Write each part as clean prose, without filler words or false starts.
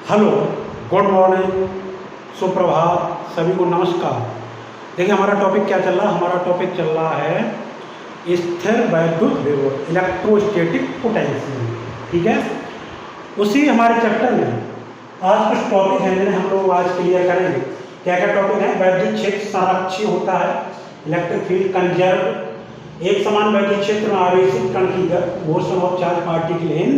Hello, good morning, सुप्रभात, सभी को नमस्कार। देखिए हमारा टॉपिक क्या चल रहा है। हमारा टॉपिक चल रहा है स्थिर वैद्युत विभव, इलेक्ट्रोस्टैटिक पोटेंशियल। ठीक है, उसी हमारे चैप्टर में आज कुछ टॉपिक हैं जिन्हें हम लोग आज क्लियर करेंगे। क्या क्या टॉपिक है? वैद्युत क्षेत्र संरक्षी होता है, इलेक्ट्रिक फील्ड कंजर्व, एक समान वैद्युत क्षेत्र में आवेशित कण की motion of charge particle in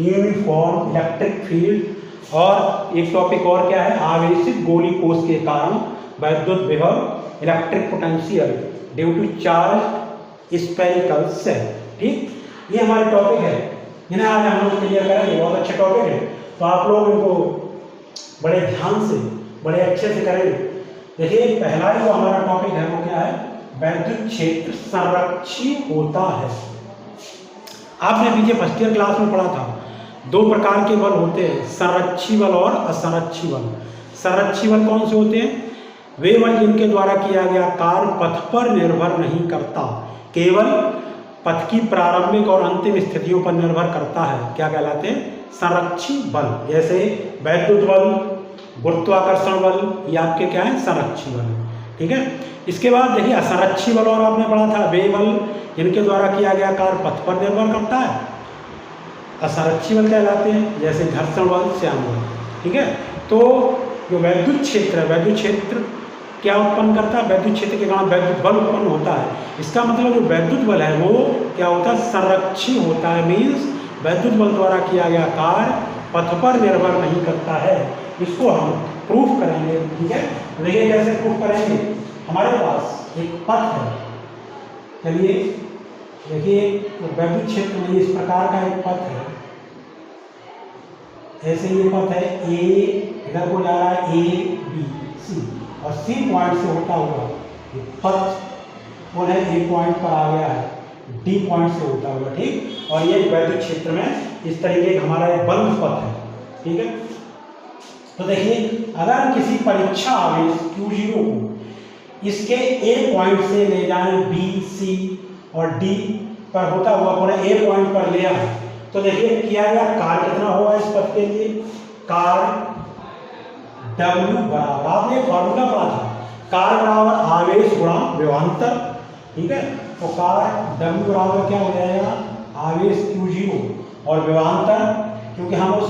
uniform electric field, और एक टॉपिक और क्या है? आवेशित गोली कोष के कारण वैद्युत विभव, electric potential due to charge spherical shell. ठीक, ये हमारे टॉपिक है जिन्हें आज हम लोग क्लियर करेंगे। बहुत अच्छे टॉपिक है, तो आप लोग इनको बड़े ध्यान से, बड़े अच्छे से करेंगे। देखिए पहला जो हमारा टॉपिक है वो क्या है? वैद्युत क्षेत्र संरक्षी होता है। आपने पीछे फर्स्ट ईयर क्लास में पढ़ा था, दो प्रकार के बल होते हैं, संरक्षी बल और असंरक्षी बल। संरक्षी बल कौन से होते हैं? वे बल जिनके द्वारा किया गया कार्य पथ पर निर्भर नहीं करता, केवल पथ की प्रारंभिक और अंतिम स्थितियों पर निर्भर करता है। क्या कहलाते हैं? संरक्षी बल। जैसे वैद्युत बल, गुरुत्वाकर्षण बल, ये आपके क्या है? संरक्षी बल। ठीक है, इसके बाद देखिए असंरक्षी बल, और आपने पढ़ा था वे बल जिनके द्वारा किया गया कार्य पथ पर निर्भर करता है, असंरक्षी बल कहलाते हैं, जैसे घर्षण बल, श्याम बल। ठीक है, तो जो वैद्युत क्षेत्र है, वैद्युत क्षेत्र क्या उत्पन्न करता है? वैद्युत क्षेत्र के कारण वैद्युत बल उत्पन्न होता है। इसका मतलब जो वैद्युत बल है वो क्या होता है? संरक्षी होता है। मीन्स वैद्युत बल द्वारा किया गया कार्य पथ पर निर्भर नहीं करता है। इसको हम प्रूफ करेंगे। ठीक है, देखिए कैसे प्रूफ करेंगे। हमारे पास एक पथ है, चलिए देखिए वैद्युत क्षेत्र में इस प्रकार का एक पथ है। ऐसे ये पथ है, ए इधर को जा रहा है, ए बी सी, और सी पॉइंट से होता हुआ ये पथ वो है ए पॉइंट पर आ गया है, डी पॉइंट से होता हुआ। ठीक, और ये वैद्युत क्षेत्र में इस तरीके का हमारा एक बंद पथ है। ठीक है, तो देखिए अगर किसी परीक्षा आवेश Q0 को इसके ए पॉइंट से ले जाएं बी सी और डी पर होता हुआ पूरे ए पॉइंट पर ले आए, तो देखिए किया गया कार्य कितना होगा इस पथ के लिए? कार्य W बराबर, आपने फॉर्मूला पढ़ा था, कार्य बराबर आवेश गुणा विभवांतर। ठीक है, तो कार्य W बराबर क्या हो जाएगा? आवेश Q0 और विभवांतर, क्योंकि हम उस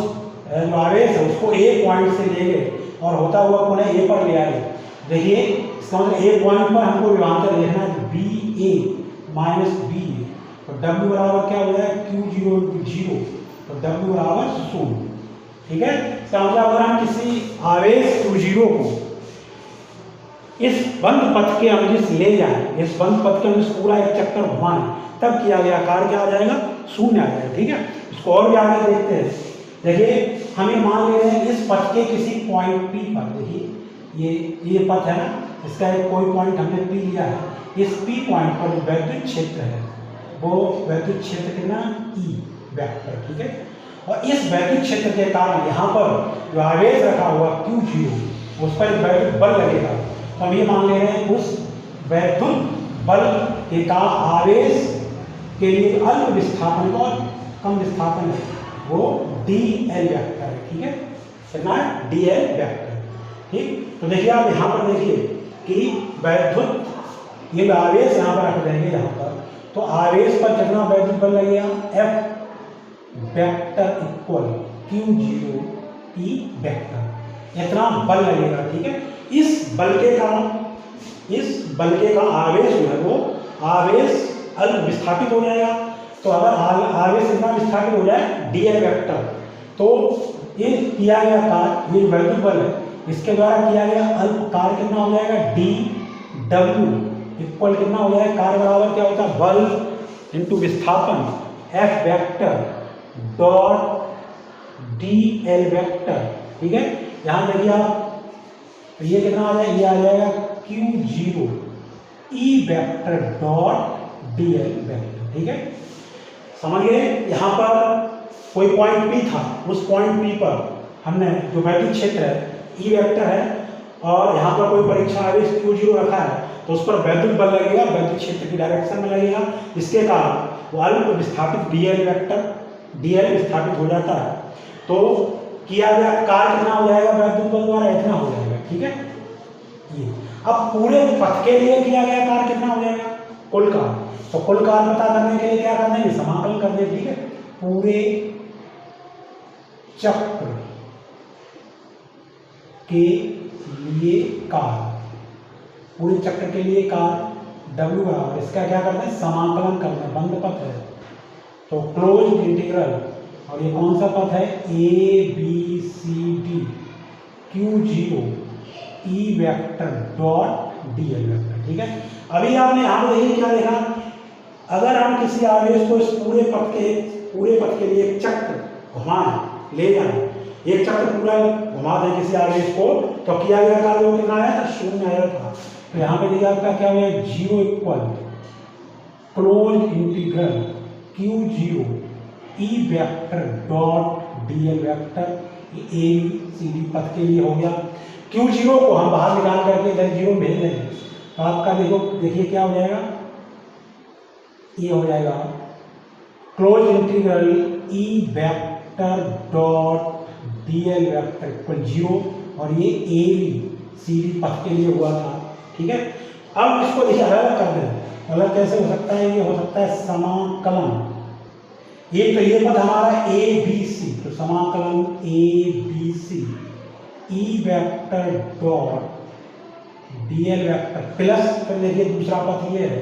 जो आवेश है उसको ए पॉइंट से ले गए और होता हुआ पुनः ए पर ले आए। देखिए इसका मतलब ए पॉइंट पर हमको विभवांतर देखना है, बी ए माइनस बी ए, तो W बराबर क्या हो जाएगा? Q0 × 0, तो W बराबर 0। ठीक है, इसका मतलब अगर हम किसी आवेश Q0 को इस बंद पथ के अंदिश ले जाएं, इस बंद पथ के अंदिश पूरा एक चक्कर घुमाएं, तब किया गया कार्य क्या आ जाएगा? 0 आ जाएगा। ठीक है, इसको और भी आगे देखते हैं। देखिए हम ये मान ले रहे हैं इस पथ के किसी पॉइंट P पर, देखिए ये पथ है ना, इसका एक कोई पॉइंट हमने P लिया है। इस P पॉइंट पर जो वैद्युत क्षेत्र है वो वैद्युत क्षेत्र कितना? E vector. ठीक है, और इस वैद्युत क्षेत्र के कारण यहाँ पर जो आवेश रखा हुआ Q0 उस पर एक वैद्युत बल लगेगा। तो हम ये मान ले रहे हैं उस वैद्युत बल के कारण आवेश के लिए अल्प विस्थापन और कम विस्थापन है वो dl वेक्टर है। ठीक है, कितना है? dl vector. ठीक, तो देखिए आप यहाँ पर देखिए कि वैद्युत ये आवेश यहाँ पर रख देंगे यहाँ पर, तो आवेश पर कितना वैद्युत बल लगेगा? F vector equal Q0 E vector, इतना बल लगेगा। ठीक है, इस बल के कारण आवेश जो है वो आवेश अल्प विस्थापित हो जाएगा। तो अगर आवेश इतना विस्थापित हो जाए dl वेक्टर, तो ये किया गया कार्य, ये वैद्युत बल है, इसके द्वारा किया गया अल्प कार्य कितना हो जाएगा? dw इक्वल कितना हो जाएगा? कार्य बराबर क्या होता है? बल इंटू विस्थापन F vector dot dl vector. ठीक है, यहाँ देखिए आप, तो ये कितना आ जाएगा? ये आ जाएगा Q0 E vector dot dl vector. ठीक है, समझ गए? यहाँ पर कोई पॉइंट P था, उस पॉइंट P पर हमने जो वैद्युत क्षेत्र है E वेक्टर है, और यहाँ पर कोई परीक्षा आवेश Q0 रखा है, तो उस पर वैद्युत बल लगेगा, वैद्युत क्षेत्र की डायरेक्शन में लगेगा, जिसके कारण वो अल्प विस्थापित dl वेक्टर, dl विस्थापित हो जाता है। तो किया गया कार्य कितना हो जाएगा वैद्युत बल द्वारा, इतना हो जाएगा, ठीक है। ये अब पूरे पथ के लिए किया गया कार्य कितना हो जाएगा, कुल कार्य। तो कुल कार्य पता करने के लिए क्या करना है, समाकलन कर दे, ठीक है। पूरे चक्र के लिए कार्य, पूरे चक्र के लिए कार्य W बराबर, इसका क्या करना है, समाकलन करना है, बंद पथ है तो क्लोज इंटीग्रल, और ये कौन सा पथ है, ABCD Q0 E vector dot DL vector, ठीक है। अभी आपने यहाँ पे देखिए क्या देखा, अगर हम किसी आवेश को इस पूरे पथ के लिए एक चक्र घुमाएं, ले जाएं, एक चक्र पूरा घुमा दें किसी आवेश को, तो किया गया कार्य कितना आया था, 0 आया था। तो यहाँ पे देखिए आपका क्या हुआ, 0 equal close integral Q0 E vector dot DL vector, ये ABCD पथ के लिए हो गया। Q0 को हम बाहर निकाल करके इधर 0 भेज देंगे, तो आपका देखिए क्या हो जाएगा, ये हो जाएगा close integral E vector dot DL vector equal 0, और ये ABCD पथ के लिए हुआ था, ठीक है। अब इसको देखिए अलग कर दें, अलग कैसे हो सकता है, ये हो सकता है समाकलन, ये तो ये पथ हमारा ABC, तो समाकलन ABC E vector dot DL vector plus, फिर देखिए दूसरा पथ ये है,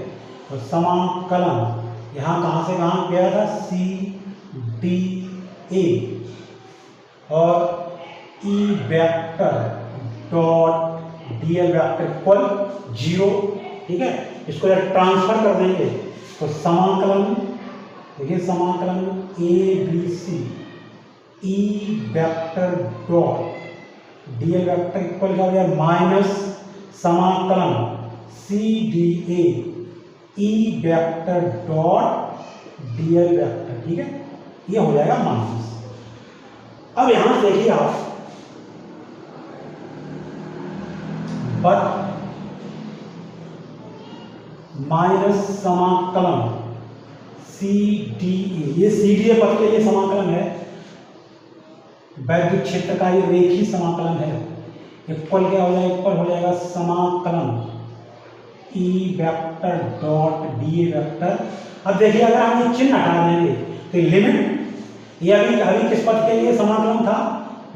तो समाकलन यहाँ कहाँ से कहाँ गया था, CDA और E vector dot DL vector equal 0, ठीक है। इसको जब ट्रांसफर कर देंगे तो समाकलन, देखिए समाकलन ABC E vector dot DL vector equal क्या हो जाएगा, माइनस समाकलन CDA E vector dot DL vector, ठीक है, ये हो जाएगा माइनस। अब यहां देखिए आप, बट माइनस समाकलन CDA, ये CDA पथ के लिए समाकलन है, वैद्युत क्षेत्र का ये रेखीय समाकलन है, इक्वल क्या हो जाएगा, इक्वल हो जाएगा समाकलन E vector dot DA vector. अब देखिए अगर हम ये चिन्ह हटा देंगे तो लिमिट, ये अभी किस पथ के लिए समाकलन था,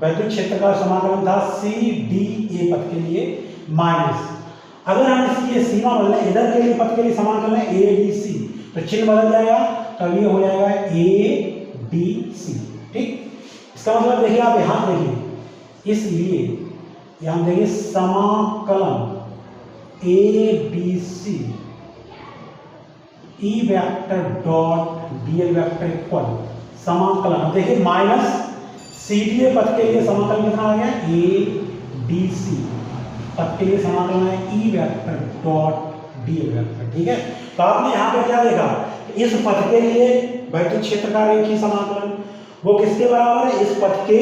वैद्युत क्षेत्र का समाकलन था CDA पथ के लिए, माइनस अगर हम इसकी ये सीमा बदलें, इधर के लिए पथ के लिए समाकलन है ABC, तो चिन्ह बदल जाएगा, तो ये हो जाएगा ABC, ठीक। इसका मतलब देखिए आप यहां देखिए, इसलिए यहां देखिए समाकलन ABC E vector dot DL vector equal समाकलन, देखिए माइनस CDA पथ के लिए समाकलन कितना आ गया, ABC पथ के लिए समाकलन है E vector dot DL vector, ठीक है। तो आपने यहाँ पे क्या देखा, इस पथ के लिए वैद्युत क्षेत्र का रेखीय समाकलन वो किसके बराबर है, इस पथ के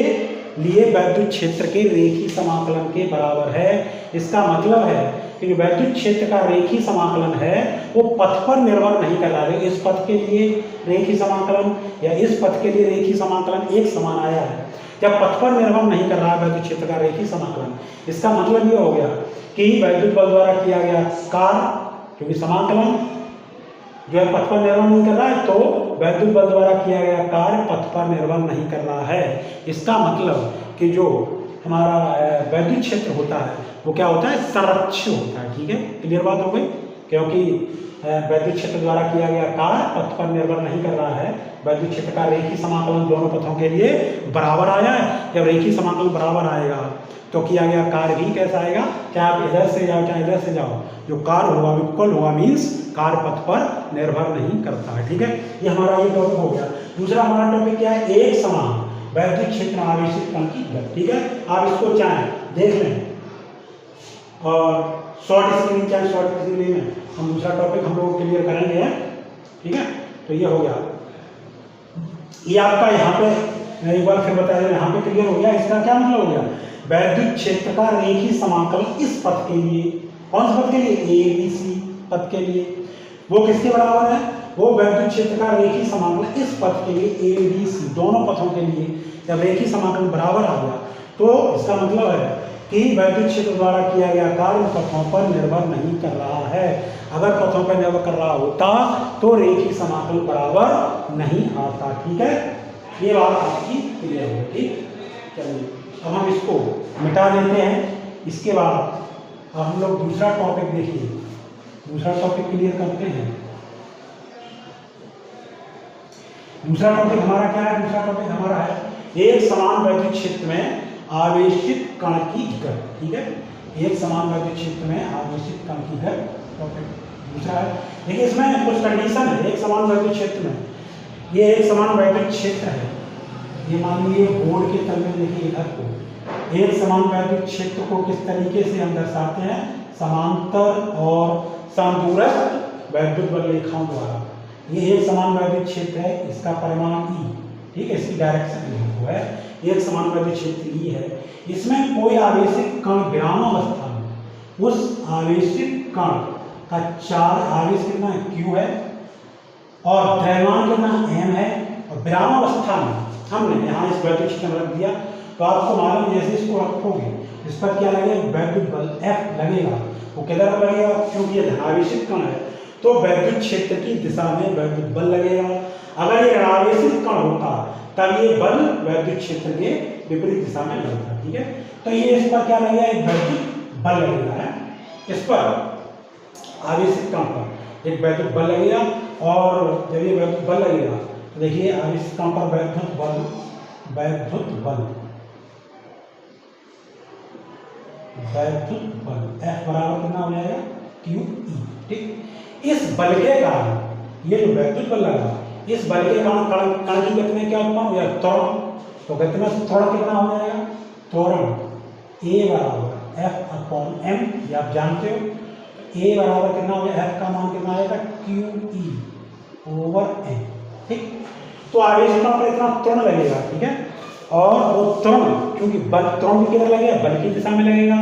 लिए वैद्युत क्षेत्र के रेखीय समाकलन के बराबर है। इसका मतलब है कि जो वैद्युत क्षेत्र का रेखीय समाकलन है वो पथ पर निर्भर नहीं कर रहा है, इस पथ के लिए रेखीय समाकलन या इस पथ के लिए रेखीय समाकलन एक समान आया है, जब पथ पर निर्भर नहीं कर रहा है वैद्युत क्षेत्र का रेखीय समाकलन। इसका मतलब ये हो गया कि वैद्युत बल द्वारा किया गया कार्य, क्योंकि समाकलन जो है पथ पर निर्भर नहीं कर रहा है, तो वैद्युत बल द्वारा किया गया कार्य पथ पर निर्भर नहीं कर रहा है। इसका मतलब कि जो हमारा वैद्युत क्षेत्र होता है वो क्या होता है, संरक्षित होता है, ठीक है। क्लियर बात हो गई, क्योंकि वैद्युत क्षेत्र द्वारा किया गया कार्य पथ पर निर्भर नहीं कर रहा है, वैद्युत क्षेत्र का रेखीय समाकलन दोनों पथों के लिए बराबर आया है। जब रेखीय समाकलन बराबर आएगा तो किया गया कार्य भी कैसा आएगा, चाहे आप इधर से जाओ चाहे इधर से जाओ, जो कार्य होगा इक्वल होगा, मीन्स कार्य पथ पर निर्भर नहीं करता है, ठीक है। ये हमारा ये टॉपिक हो गया। दूसरा हमारा टॉपिक क्या है, एक समान वैद्युत क्षेत्र आवेशित कण की गति, ठीक है। आप इसको चाहें देख लें और शॉर्ट स्क्रीन चाहे शॉर्ट स्क्रीन में हम दूसरा टॉपिक हम लोग क्लियर करेंगे, ठीक है। तो ये हो गया, ये आपका यहाँ पे मैं एक बार फिर बता दें, यहाँ पे क्लियर हो गया। इसका क्या मतलब हो गया, वैद्युत क्षेत्र का रेखीय समाकलन इस पथ के लिए, कौन से पथ के लिए, ABC पथ के लिए, वो किसके बराबर है, वो वैद्युत क्षेत्र का रेखीय समाकलन इस पथ के लिए ए बी सी दोनों पथों के लिए जब रेखीय समाकलन बराबर आ गया तो इसका मतलब है कि वैद्युत क्षेत्र द्वारा किया गया कार्य पथों पर निर्भर नहीं कर रहा है। अगर पथों पर निर्भर कर रहा होता तो रेखीय समाकलन बराबर नहीं आता। ठीक है, ये बात आपकी क्लियर है। ठीक, चलिए अब हम इसको मिटा देते हैं। इसके बाद अब हम लोग दूसरा टॉपिक देखिए, दूसरा टॉपिक क्लियर करते हैं। दूसरा टॉपिक हमारा क्या है? दूसरा टॉपिक हमारा है एक समान वैद्युत क्षेत्र में आवेशित कण की गति। ठीक है, एक समान वैद्युत क्षेत्र में आवेशित कण की गति टॉपिक दूसरा है। देखिए इसमें कुछ कंडीशन है। एक समान वैद्युत क्षेत्र में, ये एक समान वैद्युत क्षेत्र है, ये मान लीजिए बोर्ड के तल में देखिए इधर को एक समान वैद्युत क्षेत्र को किस तरीके से हम दर्शाते हैं? समांतर और समदूरस्थ वैद्युत बल रेखाओं द्वारा। ये एक समान वैद्युत क्षेत्र है, इसका परिमाण E, ठीक है, इसकी डायरेक्शन है एक समान वैद्युत क्षेत्र E है। इसमें कोई आवेशित कण विराम अवस्था में उस आवेशित कण का चार्ज आवेश कितना है? Q है और द्रव्यमान कितना M है। और विराम अवस्था में हमने यहाँ इस वैद्युत क्षेत्र में रख दिया तो आपको मालूम जैसे इसको रखोगे इस पर क्या लगेगा? वैद्युत बल F लगेगा। वो किधर लगेगा? क्योंकि ये धनावेशित कण है तो वैद्युत क्षेत्र की दिशा में वैद्युत बल लगेगा। अगर ये ऋणावेशित कण होता तब ये बल वैद्युत क्षेत्र के विपरीत दिशा में लगता। ठीक है, तो ये इस पर क्या लगेगा? एक वैद्युत बल लगेगा है, इस पर आवेशित कण पर एक वैद्युत बल लगेगा। और जब ये वैद्युत बल लगेगा तो देखिए आवेशित कण पर वैद्युत बल F बराबर कितना हो जाएगा? QE। ठीक, इस बल के कारण ये जो वैद्युत बल लगा, इस बल के कारण कण की गति में क्या उत्पन्न हो जाएगा? त्वरण। तो गति में त्वरण कितना हो जाएगा? त्वरण A बराबर F/m, ये आप जानते हो। A बराबर कितना हो जाएगा? F का मान कितना आएगा? QE/m। ठीक, तो आवेश कण पर इतना त्वरण लगेगा। ठीक है, और वो त्वरण क्योंकि बल त्वरण किधर लगेगा? बल की दिशा में लगेगा।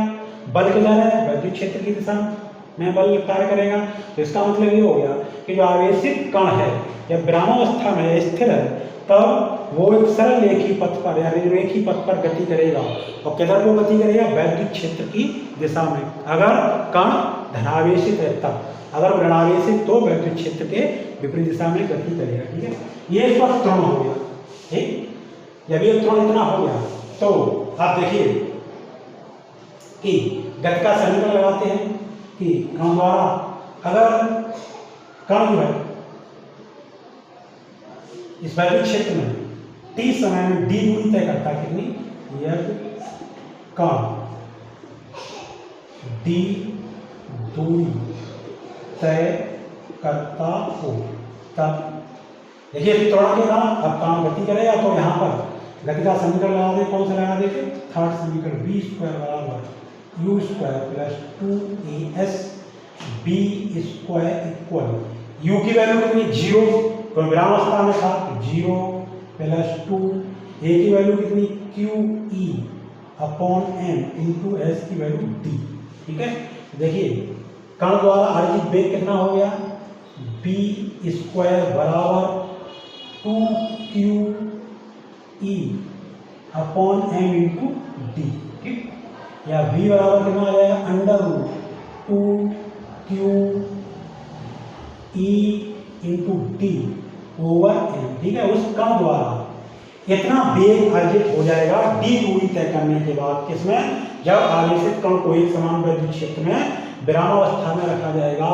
बल किधर है? वैद्युत क्षेत्र की दिशा में बल कार्य करेगा। तो इसका मतलब ये हो गया कि जो आवेशित कण है जब विरामावस्था में स्थिर है तब वो एक सरल रेखीय पथ पर या रेखीय पथ पर गति करेगा। और किधर को गति करेगा? वैद्युत क्षेत्र की दिशा में। अगर कण धनावेशित है तब, अगर ऋणावेशित तो वैद्युत क्षेत्र के विपरीत दिशा में गति करेगा। ठीक है, ये इस पर त्वरण हो गया। ठीक, जब ये त्वरण इतना हो गया तो आप देखिए कि गति का समीकरण लगाते हैं कि कण द्वारा अगर कण जो है इस वैद्युत क्षेत्र में t समय में d दूरी तय करता है कितनी? यदि कण d दूरी तय करता हो तब देखिए त्वरण के कारण अब कण गति करेगा तो यहाँ पर गति का समीकरण लगा दे। कौन सा लगा देते? थर्ड समीकरण v² बराबर u² plus 2as b² equal u की वैल्यू कितनी? 0, तो विरामावस्था में था 0 प्लस 2, a की वैल्यू कितनी? QE/m इंटू s की वैल्यू d। ठीक है, देखिए कण द्वारा अर्जित वेग कितना हो गया? b² बराबर 2QE/m इंटू d। ठीक, या v बराबर कितना आ जाएगा? √2QE/d/m। ठीक है, उस कण द्वारा इतना वेग अर्जित हो जाएगा d दूरी तय करने के बाद। किसमें? जब आवेशित कण को एक समान वैद्युत क्षेत्र में विरामावस्था में रखा जाएगा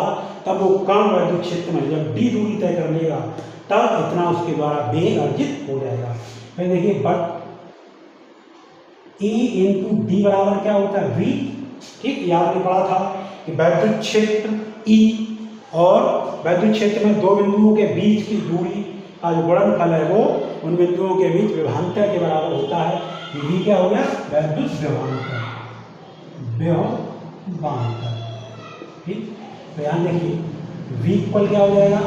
तब वो कण वैद्युत क्षेत्र में जब d दूरी तय कर लेगा तब इतना उसके द्वारा वेग अर्जित हो जाएगा। फिर देखिए बट E इंटू डी बराबर क्या होता है? V। ठीक, ये आपने पढ़ा था कि वैद्युत क्षेत्र E और वैद्युत क्षेत्र में दो बिंदुओं के बीच की दूरी का जो गुणनफल है वो उन बिंदुओं के बीच विभवांतर के बराबर होता है। V क्या हो गया? वैद्युत विभवांतर। ठीक, तो यहाँ देखिए V इक्वल क्या हो जाएगा?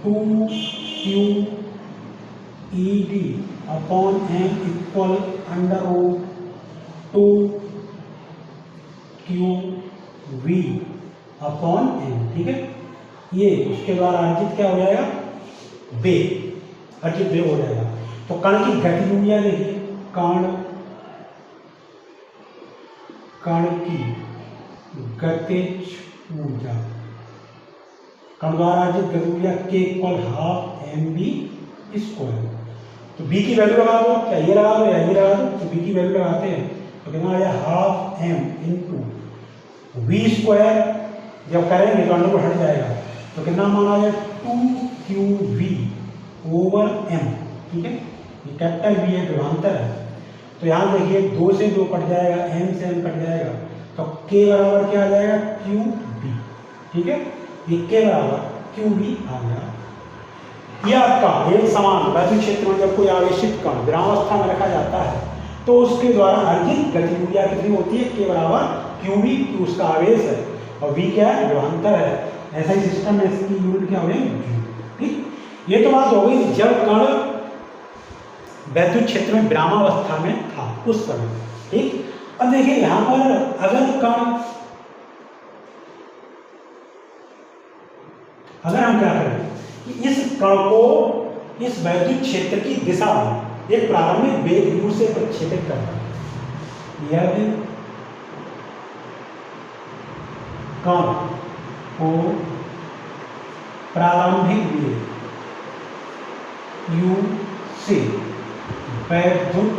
√2QED/m equal √2QV/m। ठीक है, ये उसके द्वारा अर्जित क्या हो जाएगा, वेग, अर्जित वेग हो जाएगा। तो कण की गति ऊर्जा देखिए, कण की गतिज ऊर्जा, कण द्वारा अर्जित गति ऊर्जा k इक्वल हाफ mv²। तो b की वैल्यू लगा दो, क्या ये लगा दो या ये लगा दो, तो b की वैल्यू लगाते हैं तो कितना आ जाए हाफ m इंटू v²। जब करेंगे तो अंडर हट जाएगा, तो कितना मान आ जाए 2qv ओवर m। ठीक है, ये कैपिटल V है, विभवांतर है। तो यहाँ देखिए 2 से 2 कट जाएगा, m से m कट जाएगा, तो k बराबर क्या आ जाएगा qv। ठीक है, ये k बराबर qv आ गया। यह आपका एक समान वैद्युत क्षेत्र में जब कोई आवेशित कण विरामावस्था में रखा जाता है तो उसके द्वारा अर्जित गति ऊर्जा कितनी होती है, k बराबर qv, q उसका आवेश है और v क्या है, विभवांतर है। ऐसा ही सिस्टम में इसकी यूनिट क्या हो जाएगी, ठीक। ये तो बात हो गई जब कण वैद्युत क्षेत्र में विरामावस्था में था उस समय, ठीक। अब देखिए यहाँ पर अगर हम क्या करें कि इस कण को इस वैद्युत क्षेत्र की दिशा में एक प्रारंभिक वेग u से प्रक्षेपित करना है। यदि कण को प्रारंभिक वेग u से वैद्युत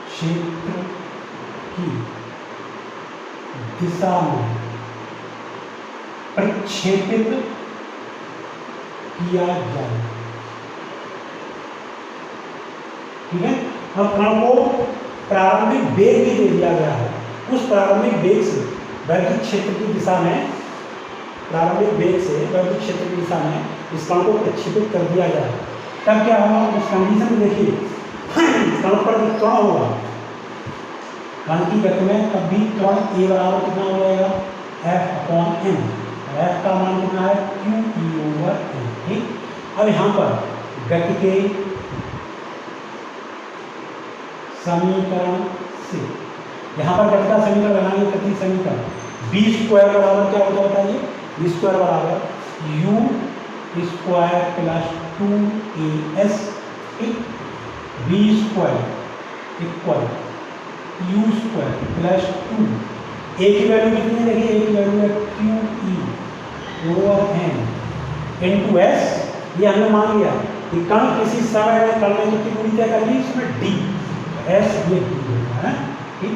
क्षेत्र की दिशा में प्रक्षेपित किया जाए, ठीक है। अब कण को प्रारंभिक वेग भी दे दिया गया है, उस प्रारंभिक वेग से वैद्युत क्षेत्र की दिशा में, प्रारंभिक वेग से वैद्युत क्षेत्र की दिशा में इस कण को प्रक्षेपित कर दिया जाए, तब क्या होगा उस कंडीशन में देखिए कण पर त्वरण होगा, कण की गति में तब भी त्वरण a बराबर कितना हो जाएगा F/m, F का मान कितना है qE/m, ठीक। अब यहाँ पर गति के समीकरण से, यहाँ पर गति का समीकरण बनाएंगे, गति समीकरण b² बराबर क्या होता है बताइए, b² बराबर u² प्लस 2as, ठीक। v² equal u² plus 2, a की वैल्यू कितनी है देखिए, a की वैल्यू है qE/m इंटू s। ये हमने मान लिया कि कण किसी समय में कण में कितनी दूरी तय कर ली, इसमें d, s ये d है, ठीक।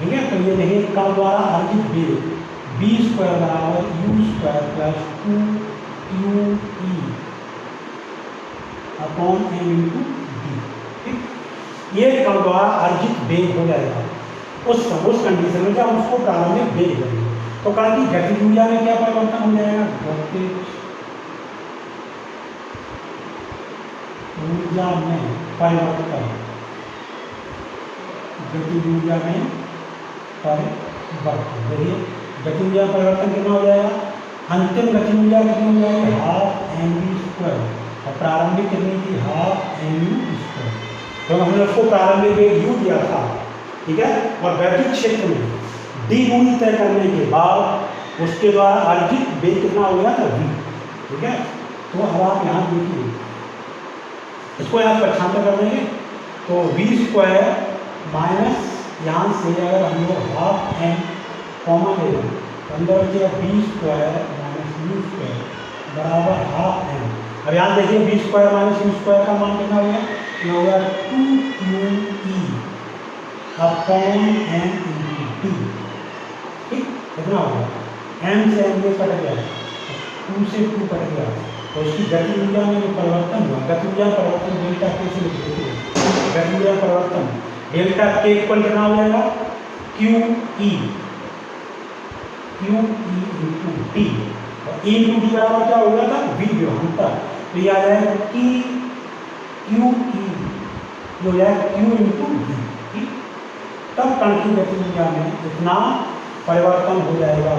ठीक है, तो ये देखिए कण द्वारा अर्जित वेग b² बराबर u² plus 2qE/m into d, ठीक। ये कण द्वारा अर्जित वेग हो जाएगा उस कंडीशन में जब उसको प्रारंभिक वेग देंगे, तो कण की गतिज ऊर्जा में क्या परिवर्तन हो जाएगा, गतिज ऊर्जा में परिवर्तन, गतिज ऊर्जा में परिवर्तन। देखिए गतिज ऊर्जा परिवर्तन कितना हो जाएगा, अंतिम गतिज ऊर्जा कितनी हो जाएगी हाफ mv² और प्रारंभिक कितनी थी हाफ mu²। तो हमने उसको प्रारंभिक वेग u दिया था, ठीक है, और वैद्युत क्षेत्र में d दूरी तय करने के बाद उसके द्वारा अर्जित वेग कितना हो गया था v, ठीक है। तो अब आप यहाँ देखिए इसको यहाँ पक्षांतर कर देंगे तो v² माइनस यहाँ से अगर हम लोग हाफ m कॉमन ले लें तो अंदर बचेगा v² माइनस u² बराबर हाफ m। अब यहाँ देखिए v² माइनस u² का मान कितना हो गया, ये हो गया 2qE/m इंटू d, ठीक। कितना हो गया, m से m ये कट गया, 2 से 2 कट गया, तो इसकी गति ऊर्जा में जो परिवर्तन हुआ, गति ऊर्जा परिवर्तन डेल्टा k से लिख देते हैं, गति ऊर्जा परिवर्तन डेल्टा k इक्वल कितना हो जाएगा qE इंटू d, और e इंटू d बराबर क्या हो गया था v विभवांतर, तो ये आ जाएगा कि qE हो जाएगा q इंटू d, ठीक। तब कण की गति ऊर्जा में इतना परिवर्तन हो जाएगा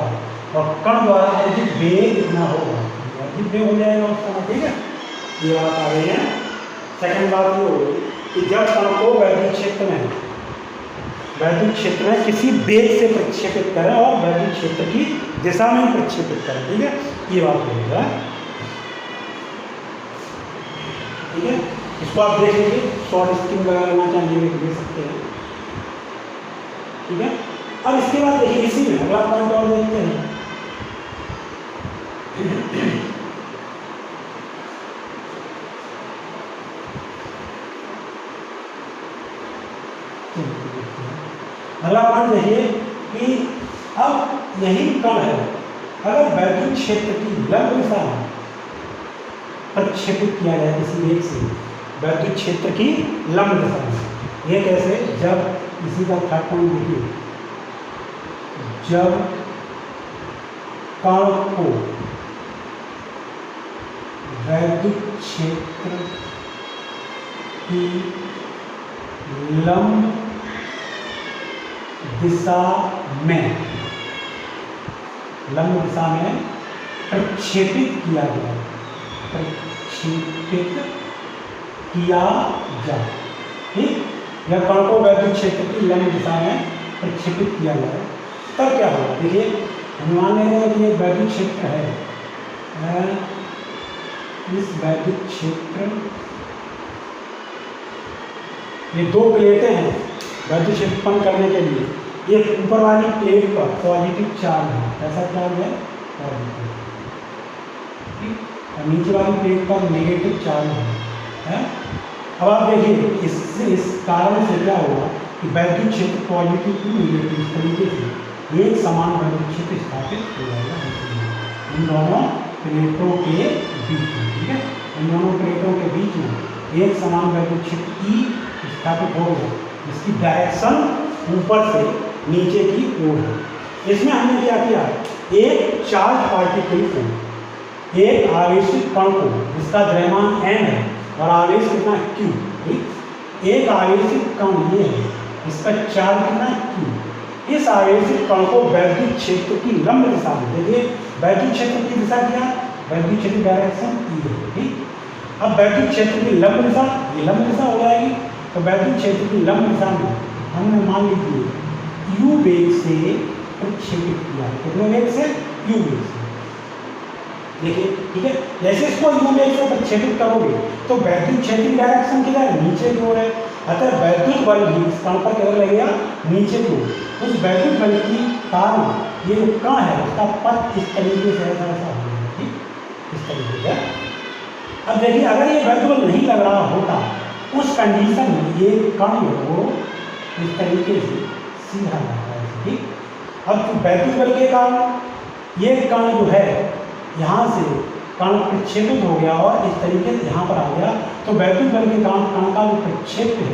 और कण द्वारा अर्जित वेग इतना होगा, अर्जित वेग हो जाएगा उस समय, ठीक है। ये बात आ गई है। सेकंड बात ये हो गई कि जब कण को वैद्युत क्षेत्र में किसी वेग से प्रक्षेपित करें और वैद्युत क्षेत्र की दिशा में प्रक्षेपित करें। ठीक है, ये बात बोलेगा। ठीक है, इसको आप देख लीजिए, शॉर्ट स्ट्रिंग वगैरह लेना चाहिए ले सकते हैं। ठीक है, अब इसके बाद देखिए इसी में अगला पॉइंट और देखते हैं। अगला पॉइंट देखिए कि अब यही कण है, अगर वैद्युत क्षेत्र की लंब दिशा में प्रक्षेपित किया जाए किसी वेग से वैद्युत क्षेत्र की लंब दिशा में, ये कैसे, जब इसी का थर्ड पॉइंट देखिए, जब कण को वैद्युत क्षेत्र की लंब दिशा में प्रक्षेपित किया गया, प्रक्षेपित किया जाए। ठीक, यह कण को वैद्युत क्षेत्र की लंब दिशा में प्रक्षेपित किया जाए, तब क्या होगा। देखिए, मान लेंगे कि ये वैद्युत क्षेत्र है, इस वैद्युत क्षेत्र, ये दो प्लेटें हैं वैद्युत क्षेत्र उत्पन्न करने के लिए। एक ऊपर वाली प्लेट पर पॉजिटिव चार्ज है, ऐसा चार्ज है पॉजिटिव, और नीचे वाली प्लेट पर नेगेटिव चार्ज है। अब आप देखिए इस कारण से क्या होगा कि वैद्युत क्षेत्र पॉजिटिव टू नेगेटिव इस तरीके से एक समान वैद्युत क्षेत्र स्थापित हो जाएगा इन दोनों प्लेटों के बीच में। ठीक है, इन दोनों प्लेटों के बीच में एक समान वैद्युत क्षेत्र ई स्थापित होगा, इसकी डायरेक्शन ऊपर से नीचे की ओर है। इसमें हमने क्या किया, एक चार्ज पार्टिकल को, एक आवेशित कण को जिसका द्रव्यमान m है और आवेश कितना q, एक आवेशित कण ये है, इसका चार्ज कितना q, इस आवेशित कण को वैद्युत क्षेत्र की लंब दिशा में, देखिए वैद्युत क्षेत्र की दिशा क्या, वैद्युत क्षेत्र डायरेक्शन ई है। ठीक, अब वैद्युत क्षेत्र की लंब दिशा, ये लंब दिशा हो जाएगी, तो वैद्युत क्षेत्र की लंब दिशा में हमने मान लीजिए u वेग से प्रक्षेपित किया, कितने वेग से, u वेग से। देखिए, ठीक है, जैसे इसको u वेग से प्रक्षेपित करोगे तो वैद्युत क्षेत्र की डायरेक्शन किधर है, नीचे की ओर है, अतः वैद्युत बल भी इस कण पर किधर लगेगा, नीचे की ओर। उस वैद्युत बल की कारण ये जो कण है उसका पथ इस तरीके से ऐसा ऐसा हो जाएगा। ठीक, इस तरीके से। अब देखिए, अगर ये वैद्युत बल नहीं लग रहा होता उस कंडीशन में ये कण जो है वो इस तरीके से सीधा जाता है। ठीक, अब वैद्युत बल के कारण ये कण जो है यहाँ से कण प्रक्षेपित हो गया और इस तरीके से यहाँ पर आ गया, तो वैद्युत बल के कारण कण का जो प्रक्षेप है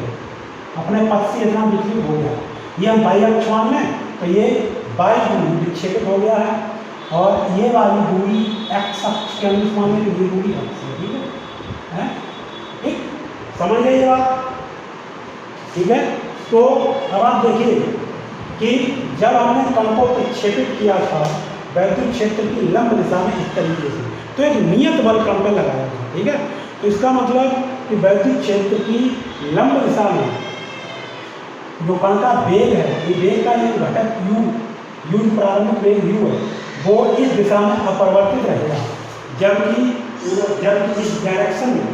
अपने पथ से इतना विचलित हो गया, ये हम बाह्य अक्षमान में, तो ये बाह्य दूरी विक्षेपित हो गया है और ये वाली दूरी एक्स अक्ष के अनुसार में, ये दूरी एक्स है। ठीक है, ठीक, समझ गए ये बात। ठीक है, तो अब आप देखिए कि जब हमने कण को प्रक्षेपित किया था वैद्युत क्षेत्र की लंब दिशा में इस तरीके से, तो एक नियत बल कण पर लगाया था। ठीक है, तो इसका मतलब कि वैद्युत क्षेत्र की लंब दिशा में जो कण का वेग है, ये वेग का एक घटक u प्रारंभिक वेग u है, वो इस दिशा में अपरिवर्तित रहेगा, जबकि इस डायरेक्शन में,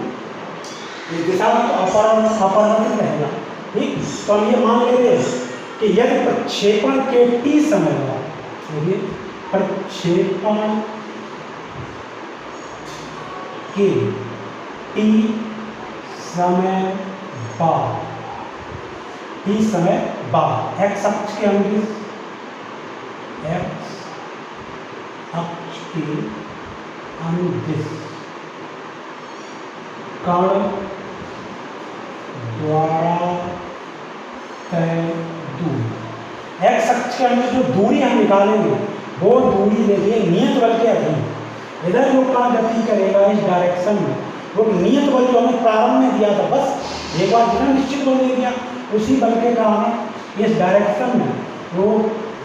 इस दिशा में तो अपरिवर्तित रहेगा। ठीक, तो हम ये मान लेते हैं कि यदि प्रक्षेपण के t समय बाद, प्रक्षेपण के t समय बाद x अक्ष के अनुदिश, x अक्ष के अनुदिश कण द्वारा तय दूरी, x अक्ष के अनुदिश जो दूरी हम निकालेंगे वो दूरी देखिए नियत बल के अधीन, इधर जो कण गति करेगा इस डायरेक्शन में वो नियत बल जो हमें प्रारंभ में दिया था, बस एक बार जितना निश्चित बल दे दिया उसी बल के कारण इस डायरेक्शन में वो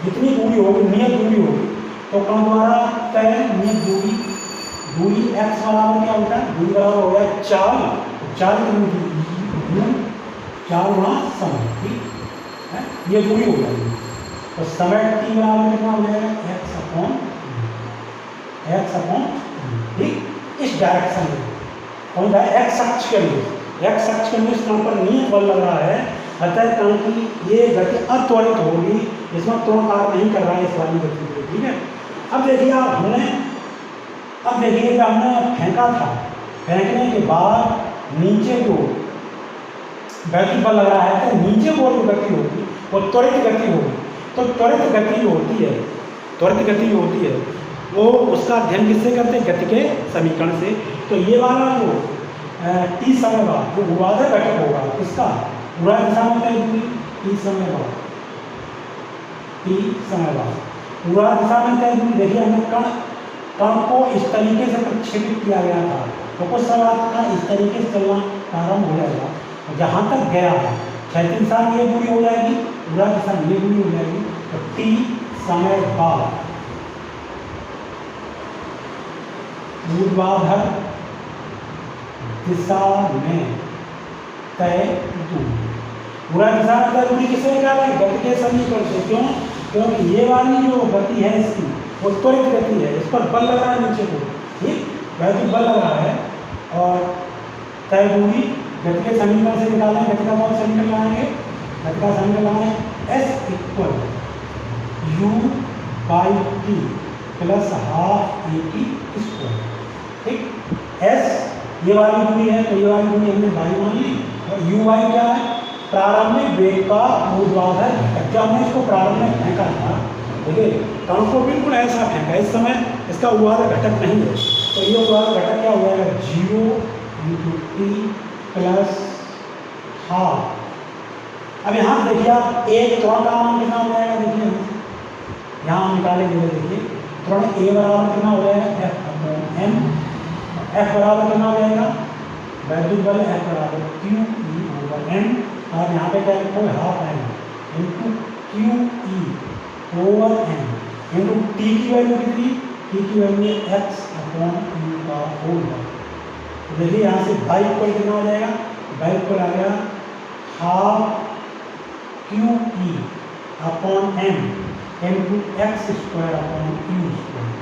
जितनी दूरी होगी, नियत दूरी होगी, तो कण द्वारा तय नियत दूरी x बराबर क्या होता है, दूरी बराबर हो गया 4 किलोमीटर, 4 गुणा समय। ठीक है, ये दूरी हो जाएगी, तो समय t बराबर कितना हो जाएगा, x अपॉन एक्स अपॉन ठीक इस डायरेक्शन में कौन सा एक्स अक्ष के लिए, एक्स अक्ष के लिए इस कण पर नियत बल लग रहा है, अतः कण की ये गति अत्वरित होगी, इसमें त्वरण कार्य नहीं कर रहा है इस वाली गति को। ठीक है, अब देखिए आप अब देखिए कि हमने फेंका था, फेंकने के बाद नीचे को वैद्युत बल लग रहा है, तो नीचे को जो गति होगी वो त्वरित गति होगी। तो त्वरित गति जो होती है, त्वरित गति जो होती है वो उसका अध्ययन किससे करते हैं, गति के समीकरण से। तो ये वाला जो टी समय बाद जो ऊर्ध्वाधर घटक होगा किसका, ऊर्ध्वाधर दिशा में तय दूरी टी समय बाद, टी समय बाद ऊर्ध्वाधर दिशा में तय दूरी। देखिए हमने कण को इस तरीके से प्रक्षेपित किया गया था, तो कुछ समय बाद का इस तरीके से चलना प्रारंभ हो जाएगा, जहाँ तक गया है क्षैतिज दिशा में ये दूरी हो जाएगी, ऊर्ध्वाधर दिशा में ये दूरी हो जाएगी। तो टी समय बाद ऊर्ध्वाधर दिशा में तय दूरी, ऊर्ध्वाधर दिशा में तय दूरी किससे निकालें, गति के समीकरण से। क्यों, क्योंकि ये वाली जो गति है इसकी वो त्वरित गति है, इस पर बल लगा है नीचे को, ठीक वैद्युत बल लगा है, और तय दूरी गति के समीकरण से निकालें। गति का कौन समीकरण लाएंगे, गति का समीकरण लाएंगे S equal you by T plus half A T square. ठीक, एस ये वाली दूरी है, तो ये वाली दूरी हमने वाई मान ली, और यू वाई क्या है, प्रारंभिक वेग का ऊर्ध्वाधर घटक। जब हमने इसको प्रारंभ में फेंका था, देखिए कण को बिल्कुल ऐसा फेंका, इस समय इसका ऊर्ध्वाधर घटक नहीं है, तो ये ऊर्ध्वाधर घटक क्या हो जाएगा, 0 × टी प्लस हाफ। अब यहाँ देखिए आप एक त्वरण का मान कितना हो जाएगा, देखिए यहाँ हम निकालेंगे। देखिए त्वरण ए बराबर कितना हो जाएगा, एफ अपॉन एम, एफ बराबर कितना हो जाएगा, वैद्युत बल एफ बराबर क्यू ई ओवर एम, और यहाँ पे क्या लिखोगे, half M into Q E over M into T की वैल्यू कितनी, टी की वैल्यू एक्स अपॉन यू का होल। तो देखिए यहाँ से बाई इक्वल कितना हो जाएगा, बाई इक्वल आ गया half Q E upon M into X square upon U square.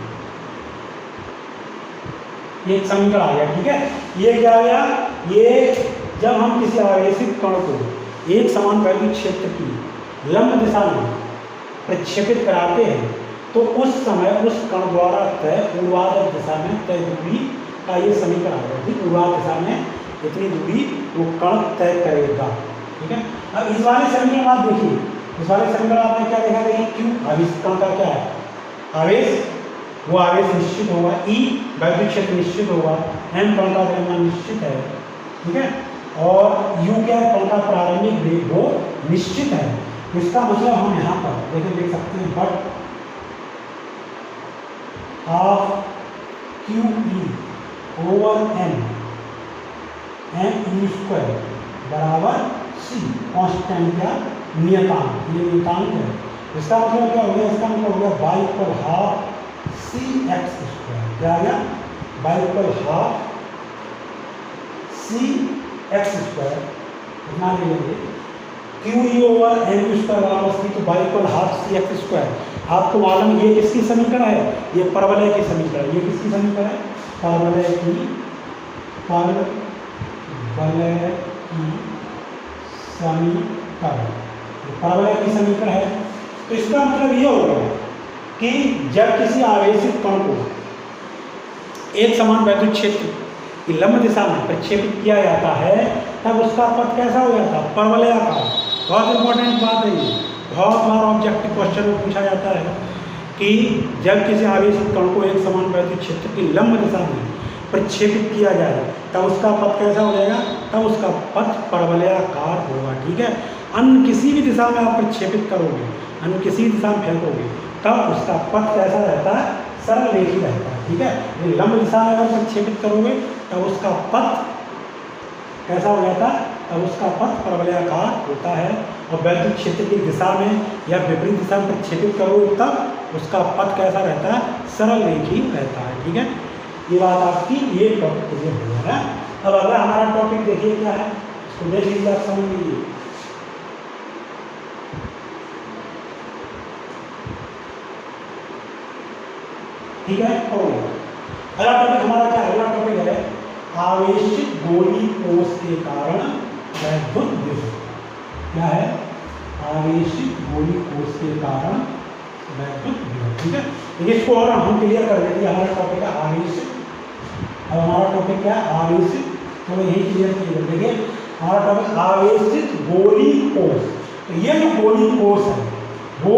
ये एक समीकरण आ गया। ठीक है, ये क्या आ गया, ये जब हम किसी आवेशित कण को एक समान वैद्युत क्षेत्र की लंब दिशा में प्रक्षेपित कराते हैं, तो उस समय उस कण द्वारा तय ऊर्ध्वाधर दिशा में तय दूरी का ये समीकरण आ गया। ठीक, ऊर्ध्वाधर दिशा में इतनी दूरी वो कण तय करेगा। ठीक है, अब इस वाले समीकरण आप देखिए, इस वाले समीकरण आपने क्या देखा, देखिए क्यों आवेश कण का क्या है, आवेश वो आवेश निश्चित होगा, ई वैद्युत क्षेत्र निश्चित होगा, एम कण का द्रव्यमान निश्चित है। ठीक है, और यू क्या है, कण का प्रारंभिक वेग वो निश्चित है। इसका मतलब हम यहाँ पर देखिए देख सकते हैं, but half Q E over M U square बराबर सी, कांस्टेंट या नियतांक, ये नियतांक है। इसका मतलब क्या हो गया, इसका मतलब हो गया Y equal half C X square, क्या आ गया, Y equal half C X square, इतना ले लेंगे, Q E over M U square बराबर सी, तो Y equal half C X square. आपको मालूम ये किसकी समीकरण है, ये परवलय की समीकरण, ये किसकी समीकरण है, परवलय की समीकरण, परवलय की समीकरण है। तो इसका मतलब ये होगा कि जब किसी आवेशित कण को एक समान वैद्युत क्षेत्र की लंब दिशा में प्रक्षेपित किया जाता है, तब उसका पथ कैसा हो जाता है, परवलयाकार। बहुत इंपॉर्टेंट बात है ये, बहुत बार ऑब्जेक्टिव क्वेश्चन में पूछा जाता है कि जब किसी आवेशित कण को एक समान वैद्युत क्षेत्र की लंब दिशा में प्रक्षेपित किया जाए, तब उसका पथ कैसा हो जाएगा, तब उसका पथ परवलयाकार होगा। ठीक है, अन्य किसी भी दिशा में आप प्रक्षेपित करोगे, अन्य किसी दिशा में फेंकोगे, तब उसका पथ कैसा रहता है, सरल रेखी रहता है। ठीक है, ये लंब दिशा में अगर प्रक्षेपित करोगे तब उसका पथ कैसा हो जाता है, तब उसका पथ परवलयाकार होता है। और वैद्युत क्षेत्र की दिशा में या विपरीत दिशा में प्रक्षेपित करोगे तब उसका पथ कैसा रहता है, सरल रेखी रहता है। ठीक है, ये बात आपकी ये टॉपिक क्लियर हो गया है। अब अगला हमारा टॉपिक देखिए क्या है, इसको देख लीजिए, आप समझ लीजिए। ठीक है, हो गया। आवेशित गोली कोष के कारण वैद्युत विभव। क्या है? आवेशित गोली कोष के कारण वैद्युत विभव। ठीक है, इसको और हम क्लियर कर देते हैं। हमारा टॉपिक है आवेशित, अब हमारा टॉपिक क्या है? आवेशित। तो यही क्लियर कर देखिए, हमारा टॉपिक आवेशित गोली कोष। तो ये जो गोली कोष है, वो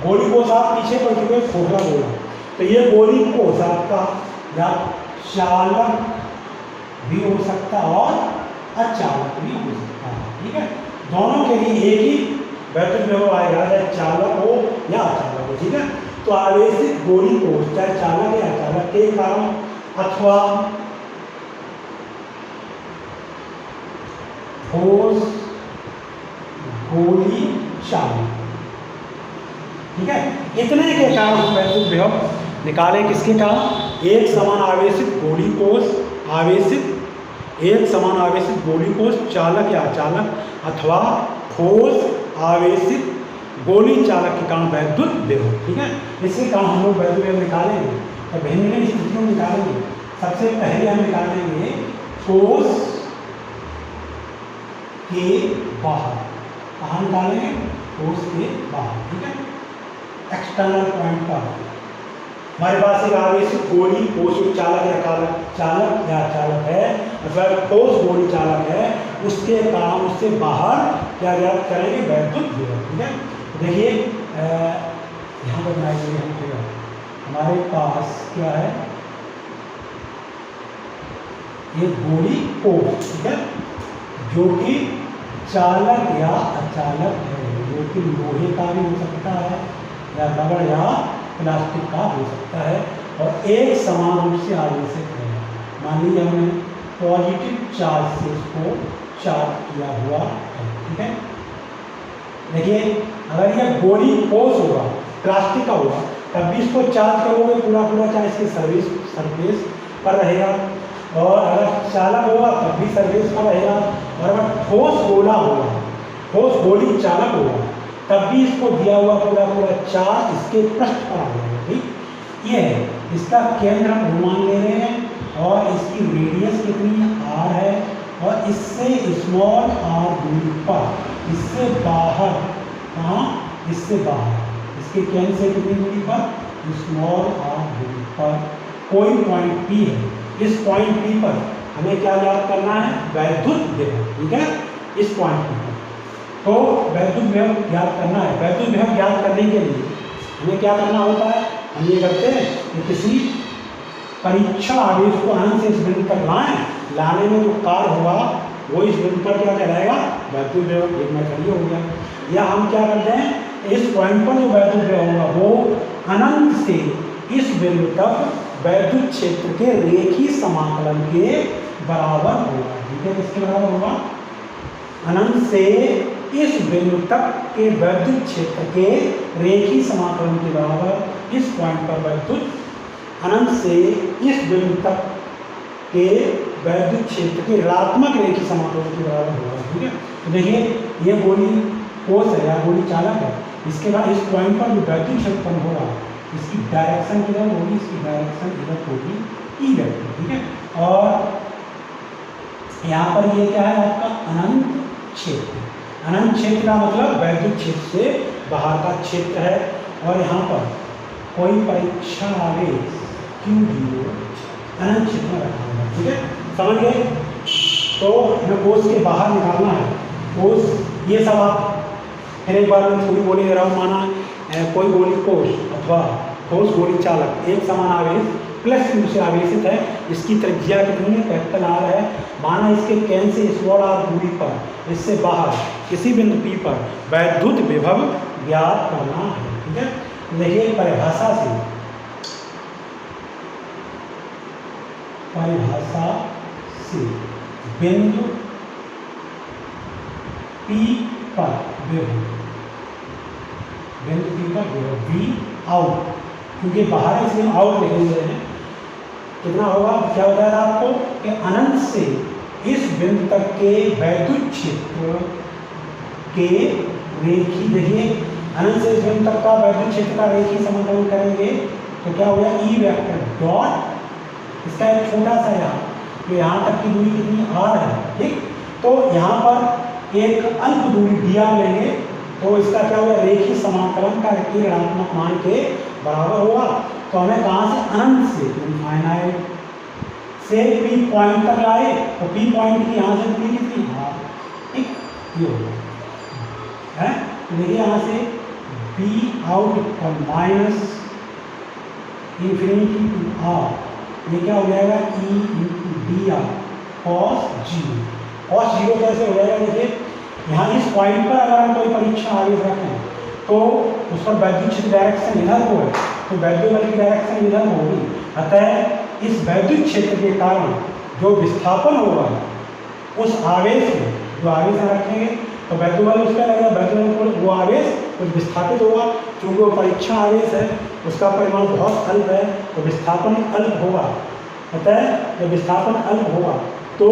गोली कोष आप पीछे पढ़ चुके हैं, खोखला बोला। तो ये गोली कोष आपका या चालक भी हो सकता है और अचालक भी हो सकता है। ठीक है, दोनों के लिए एक ही वैद्युत विभव आएगा, चाहे चालक हो या अचालक हो। ठीक है, तो आवेशित गोली कोष चाहे चालक या अचालक के कारण अथवा ठोस गोली चालक। ठीक है, इतने के कारण हम वैद्युत विभव निकाले। किसके कारण? एक समान आवेशित गोली कोष, आवेशित एक समान आवेशित गोली कोष चालक या अचालक अथवा ठोस आवेशित गोली चालक के कारण वैद्युत विभव। ठीक है, इसके कारण हम लोग वैद्युत विभव निकालेंगे। तो भिन्न भिन्न स्थितियों में निकालेंगे। सबसे पहले हम निकालेंगे कोष के बाहर। कहाँ निकालेंगे? कोष के बाहर। ठीक है, एक्सटर्नल पॉइंट पर हमारे पास एक आवेशित गोली कोष चालक या चालक है अथवा ठोस गोली चालक है, उसके कारण उससे बाहर क्या करेंगे? वैद्युत विभव। ठीक है, देखिए यहाँ पर बनाएंगे हम फिगर। हमारे पास क्या है? ये गोली कोष। ठीक है, जो कि चालक या अचालक है, जो कि लोहे का भी हो सकता है या रबड़ या प्लास्टिक का हो सकता है और एक समान रूप से आवेशित है। मान लीजिए हमने पॉजिटिव चार्ज से इसको चार्ज किया हुआ है। ठीक है, देखिए अगर यह गोली कोष होगा, प्लास्टिक का होगा, तब भी इसको चार्ज करोगे पूरा चाहे इसके सरफेस पर रहेगा, और अगर चालक होगा तब भी सरफेस पर रहेगा। और अगर ठोस गोला होगा, ठोस गोली चालक होगा, तब भी इसको दिया हुआ पूरा चार्ज इसके पृष्ठ पर आ जाएगा। ठीक, ये है इसका केंद्र हम अनुमान ले रहे हैं और इसकी रेडियस कितनी r है और इससे स्मॉल r दूरी पर, इससे बाहर, कहाँ? इससे बाहर, इसके केंद्र से कितनी दूरी पर? स्मॉल r दूरी पर कोई पॉइंट P है। इस पॉइंट P पर हमें क्या ज्ञात करना है? वैद्युत विभव। ठीक है, इस पॉइंट P पर तो वैद्युत विभव ज्ञात करना है। वैद्युत विभव ज्ञात करने के लिए हमें क्या करना होता है? हम ये करते हैं कि किसी परीक्षण आवेश को अनंत से इस बिंदु तक लाने में जो कार्य होगा वो इस बिंदु पर क्या कहलाएगा? वैद्युत विभव। एक मेथड हो गया। या हम क्या करते हैं? इस पॉइंट पर जो वैद्युत विभव होगा वो अनंत से इस बिंदु तक वैद्युत क्षेत्र के रेखीय समाकलन के बराबर होगा। ठीक है, किसके बराबर होगा? अनंत से इस बिंदु तक के वैद्युत क्षेत्र के रेखीय समाकलन के बराबर। इस पॉइंट पर वैद्युत अनंत से इस बिंदु तक के वैद्युत क्षेत्र के ऋणात्मक रेखीय समाकलन के बराबर होगा। ठीक है, तो देखिए ये गोली कोष है या गोली चालक है, इसके बाद इस पॉइंट पर जो वैद्युत क्षेत्र उत्पन्न होगा इसकी डायरेक्शन किधर होगी? इसकी डायरेक्शन इधर होगी, ई वेक्टर। ठीक है, और यहाँ पर ये क्या है? आपका अनंत क्षेत्र। अनंत क्षेत्र का मतलब वैद्युत क्षेत्र से बाहर का क्षेत्र है। और यहाँ पर कोई परीक्षण आवेश Q0 अनंत क्षेत्र में रखा होगा। ठीक है, समझ गए? तो हमें कोष के बाहर निकालना है। कोष ये सब आप फिर एक बार मैं थोड़ी गोली दे रहा हूँ। माना कोई गोली कोष अथवा ठोस गोली चालक एक समान आवेश प्लस Q से आवेशित है। इसकी त्रिज्या कितनी है? कैपिटल R है। माना इसके केंद्र से स्मॉल r दूरी पर इससे बाहर किसी बिंदु P पर वैद्युत विभव ज्ञात करना है। ठीक है, देखिए परिभाषा से बिंदु P पर विभव, बिंदु P पर विभव V आउट, क्योंकि बाहर है इसलिए आउट लिखे हुए हैं। कितना होगा? क्या बताया आपको कि अनंत से इस बिंदु तक के वैद्युत क्षेत्र के रेखीय, देखिए अनंत से इस बिंदु तक का वैद्युत क्षेत्र का रेखीय समाकलन करेंगे तो क्या हो गया? ई वेक्टर डॉट, इसका एक छोटा सा यहाँ तो यहाँ तक की दूरी कितनी r है, ठीक। तो यहाँ पर एक अल्प दूरी dr लेंगे तो इसका क्या होगा, रेखीय समाकलन का ऋणात्मक मान के बराबर होगा। तो हमें कहाँ से, अनंत से, इनफाइनाइट से P पॉइंट तक लाए, तो P पॉइंट की यहाँ से दूरी कितनी, ठीक, ये होगा है। तो देखिए यहाँ से B out equal minus infinity to r, ये क्या हो जाएगा, E into D R cos zero. Cos zero कैसे हो जाएगा, देखिए यहाँ इस पॉइंट पर अगर हम कोई परीक्षा आगे रखें तो उस पर वैद्युत क्षेत्र डायरेक्शन इधर को है, तो वैद्युत बल की डायरेक्शन इधर होगी। अतः इस वैद्युत क्षेत्र के कारण जो विस्थापन होगा उस आवेश में, जो आवेश रखेंगे तो वैद्युत बल उसका लगेगा, वैद्युत बल वो आवेश कुछ विस्थापित होगा। चूँकि वो परीक्षा आवेश है उसका परिमाण बहुत अल्प है तो विस्थापन अल्प होगा। अतः जब विस्थापन अल्प होगा तो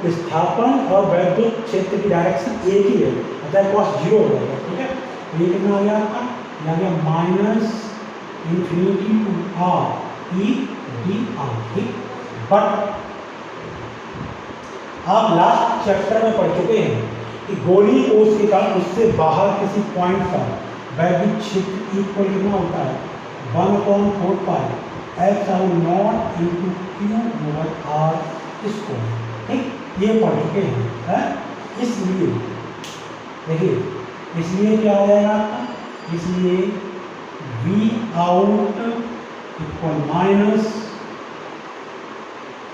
विस्थापन और वैद्युत क्षेत्र की डायरेक्शन एक ही है, अतः कॉस जीरो हो जाएगा, ठीक है। ये कितना आ गया आपका, ये आ गया minus infinity to r e d r, ठीक। बट आप लास्ट चैप्टर में पढ़ चुके हैं कि गोलीय कोश के कारण उससे बाहर किसी पॉइंट पर वैद्युत क्षेत्र इक्वल कितना होता है, 1/4 pi epsilon naught into q over r square, ठीक, ये पढ़ चुके हैं। इसलिए देखिए, इसलिए क्या आ जाएगा आपका, इसलिए V out equal minus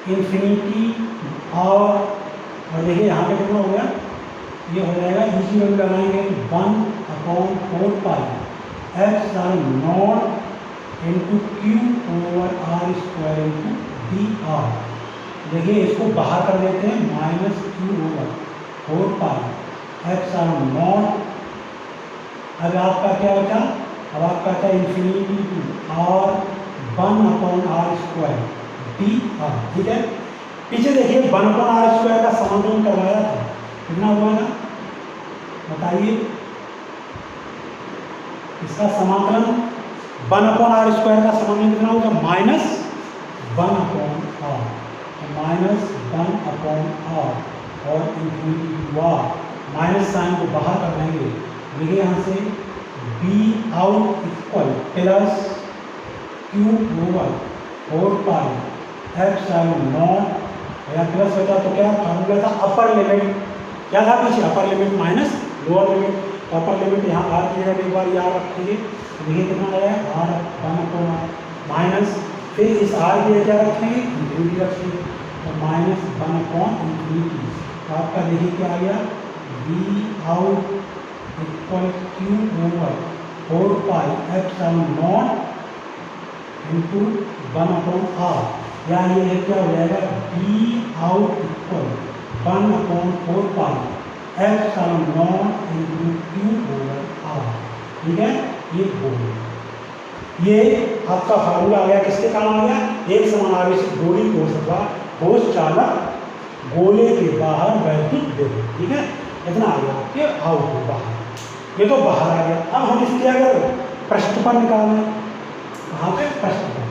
infinity और देखिए यहाँ पे कितना हो गया, ये हो जाएगा, इसी में लगाएंगे 1/4 pi epsilon naught into q over r square into D R. देखिए इसको बाहर कर देते हैं, minus q over 4 pi epsilon naught. अब आपका क्या बचा, अब आपका क्या, infinity to r 1/r square D R, ठीक है। पीछे देखिए 1/r स्क्वायर का समाकलन करवाया था, कितना हुआ ना बताइए, इसका समाकलन 1/r स्क्वायर का समाकलन कितना होगा, माइनस 1/r, माइनस 1/r और infinity to r, minus sign को बाहर कर देंगे। देखिए यहाँ से b out equal plus q over 4 pi epsilon naught, या प्लस बचा तो क्या फार्मूला था, अपर लिमिट क्या था पीछे, अपर limit minus lower limit. Upper limit यहाँ r की जगह एक बार याद रखेंगे, देखिए कितना आया r 1/r माइनस, फिर इस r की जगह क्या रखेंगे, इंफिनिटी रखेंगे, तो माइनस 1/इंफिनिटी। तो आपका देखिए क्या आ गया, b out equal q over 4 pi epsilon not into 1/r, या ये क्या हो जाएगा, b out equal 1/4 pi epsilon not into q over r, ठीक है। ये हो ये आपका फार्मूला आ गया, किसके काम आ गया, एक समान आवेशित गोली कोश अथवा ठोस चालक गोले के बाहर वैद्युत विभव, ठीक है। इतना आ गया आपके आउट हो बाहर, ये तो बाहर आ गया। अब हम इसके अगर पृष्ठफल निकालें, कहाँ पे, पृष्ठफल,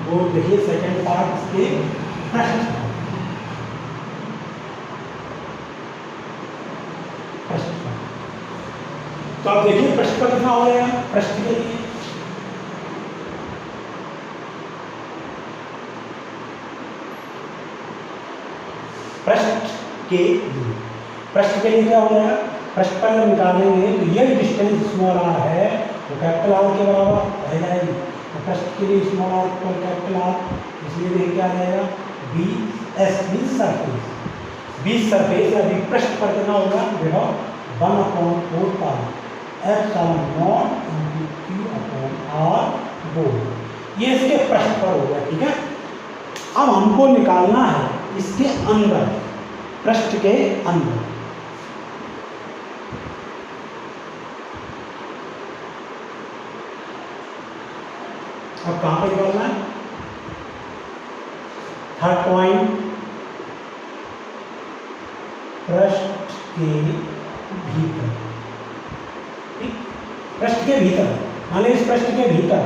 वो देखिए सेकेंड पार्ट इसके पृष्ठफल, तो आप देखिए पृष्ठफल कितना हो जाएगा, पृष्ठ के लिए पृष्ठ के लिए क्या हो जाएगा, पृष्ठफल निकालेंगे तो ये डिस्टेंस स्मॉल r है वो कैपिटल R के बराबर रह जाएगी। तो पृष्ठ के लिए small r equal capital R, इसलिए देखिए क्या आ जाएगा, B S B surface, B surface या बी पृष्ठ पर कितना होगा, विभव 1/4 pi epsilon naught into q upon r वो, ये इसके पृष्ठ पर हो गया, ठीक है। अब हमको निकालना है इसके अंदर, पृष्ठ के अंदर, अब कहां पर निकालना है, थर्ड पॉइंट, पृष्ठ के भीतर, ठीक, पृष्ठ के भीतर, मान लीजिए इस पृष्ठ के भीतर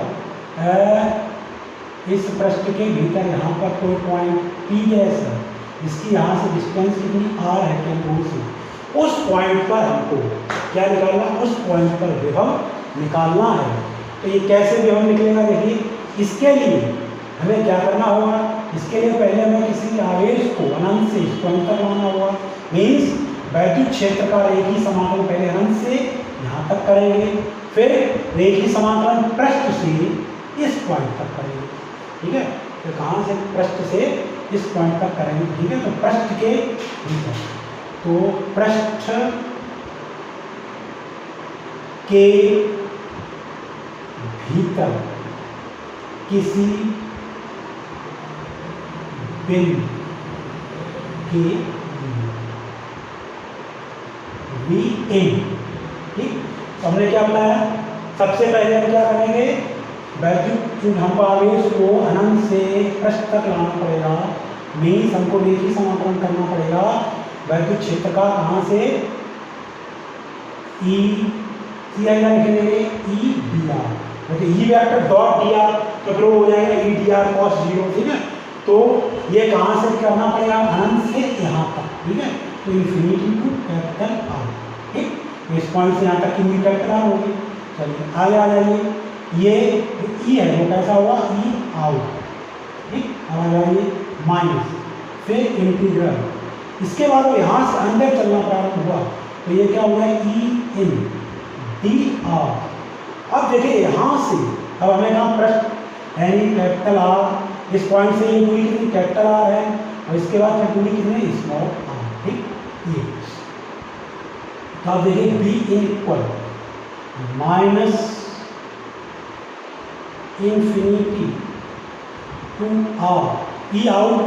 इस पृष्ठ के भीतर यहाँ पर कोई पॉइंट पी गैस है, इसकी यहाँ से डिस्टेंस कितनी आर है केंद्रों से, उस पॉइंट पर हमको क्या निकालना, उस पॉइंट पर विभव निकालना है। तो ये कैसे विभव निकलेगा, देखिए इसके लिए हमें क्या करना होगा, इसके लिए पहले हमें किसी आवेश को अनंत से इस पॉइंट तक लाना होगा। मीन्स वैद्युत क्षेत्र का रेखी समाकलन पहले अनंत से यहाँ तक करेंगे, फिर रेखी समाकलन पृष्ठ से इस पॉइंट तक करेंगे। ठीक है, तो कहाँ से, पृष्ठ से इस पॉइंट तक करेंगे। ठीक है, तो पृष्ठ के भीतर, तो पृष्ठ के भीतर किसी बिंदु के वी एन। ठीक, तो हमने क्या बताया, सबसे पहले हम क्या करेंगे, वैद्युत चुंबकीय आवेश को अनंत से पृष्ठ तक लाना पड़ेगा। मीन्स हमको रेखी समाकलन करना पड़ेगा वैद्युत क्षेत्र का, कहाँ से, ई सी आई लिखेंगे ई डी आर, मतलब ई वेक्टर डॉट डी आर, तो फिर हो जाएगा E D R cos zero. ठीक है, तो ये कहाँ से करना पड़ेगा, अनंत से यहाँ तक। ठीक है, तो इन्फिनिटी टू कैपिटल आर। ठीक, इस पॉइंट से यहाँ तक की मूल कैपिटल आर होगी। चलिए आगे आ जाइए, ये ई है वो कैसा होगा, ई आउट। ठीक, अब आ जाइए माइनस, फिर इंटीग्रल, इसके बाद वो यहाँ से अंदर चलना प्रारंभ हुआ, तो ये क्या हुआ, ई इन डी आर। अब देखिए यहाँ से, अब हमें कहा पृष्ठ यानी कैपिटल आर, इस पॉइंट से ये दूरी कितनी, कैपिटल आर है, और इसके बाद फिर दूरी कितनी, स्मॉल आर। ठीक, ये तो आप देखिए b equal minus infinity to r e out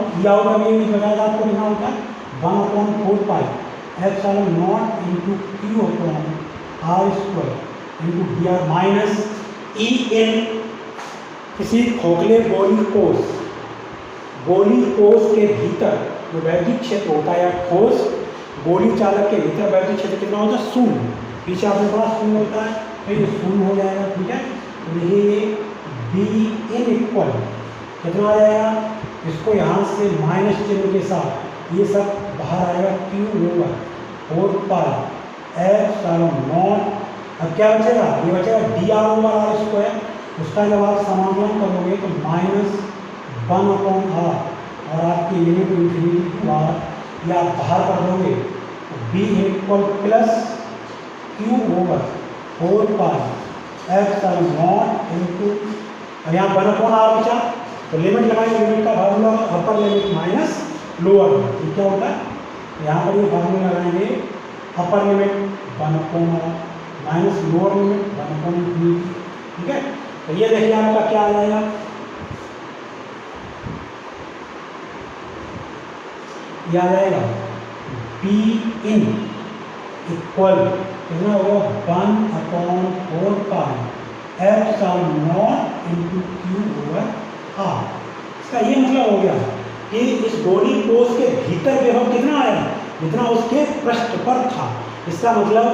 अभी ये बताया आपको लिखना होता है 1/4 pi epsilon not into q upon r square into D R minus e इन किसी खोखले गोली कोष के भीतर जो वैद्युत क्षेत्र होता है, या ठोस गोली चालक के भीतर वैद्युत क्षेत्र कितना होता है, शून्य। पीछे आपके पास शून्य होता है, तो ये शून्य हो जाएगा। ठीक है, तो देखिए बी इन इक्वल कितना आ जाएगा, इसको यहाँ से माइनस चिन्ह के साथ ये सब बाहर आएगा, क्यू होगा 4 पाई एप्सिलॉन नॉट। अब क्या बचेगा, ये बचेगा D R over R square, उसका जब आप समाकलन करोगे तो -1/r और आपकी लिमिट इंफिनिटी टू आर, या आप बाहर कर दोगे तो B equal plus Q over 4 pi epsilon not into, अब यहाँ 1/r बचा, तो लिमिट लगाएंगे, लिमिट का formula upper limit minus lower limit, ये क्या होता है, यहाँ पर ये फार्मूला लगाएंगे, upper limit 1/r minus lower limit 1/इंफिनिटी। ठीक है, तो ये देखिए आपका क्या आ जाएगा, ये आ जाएगा बी इन इक्वल कितना होगा 1/4 pi epsilon not into Q over R. इसका ये मतलब हो गया कि इस गोली कोष के भीतर विभव कितना आया, जितना उसके पृष्ठ पर था। इसका मतलब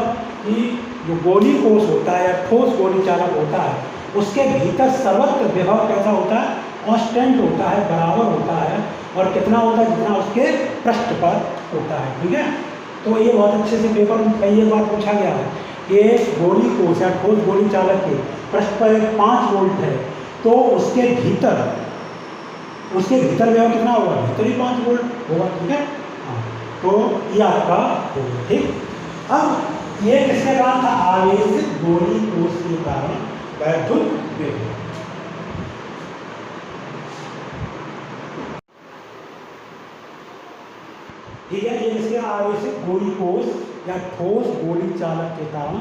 कि जो गोली कोष होता है या ठोस गोली चालक होता है, उसके भीतर सर्वत्र विभव कैसा होता है, कांस्टेंट होता है, बराबर होता है, और कितना होता है, जितना उसके पृष्ठ पर होता है। ठीक है, तो ये बहुत अच्छे से पेपर में कई बार पूछा गया है कि गोली कोष या ठोस गोली चालक के पृष्ठ पर 5 वोल्ट है, तो उसके भीतर विभव कितना होगा, भीतर ही 5 वोल्ट होगा। ठीक है, हाँ, तो ये आपका होगा। ठीक, अब ये किसके कारण था, आवेशित गोली कोष के कारण वैद्युत विभव। ठीक है, ये किसके आवेशित गोली कोष या ठोस गोली चालक के कारण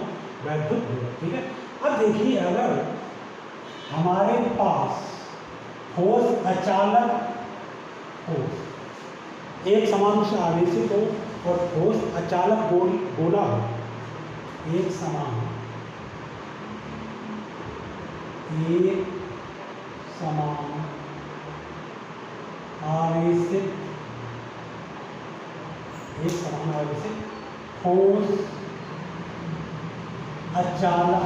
वैद्युत विभव। ठीक है, अब देखिए अगर हमारे पास ठोस अचालक ठोस एक समान रूप से आवेशित हो और ठोस अचालक गोला हो, एक समान आवेशित ठोस अचालक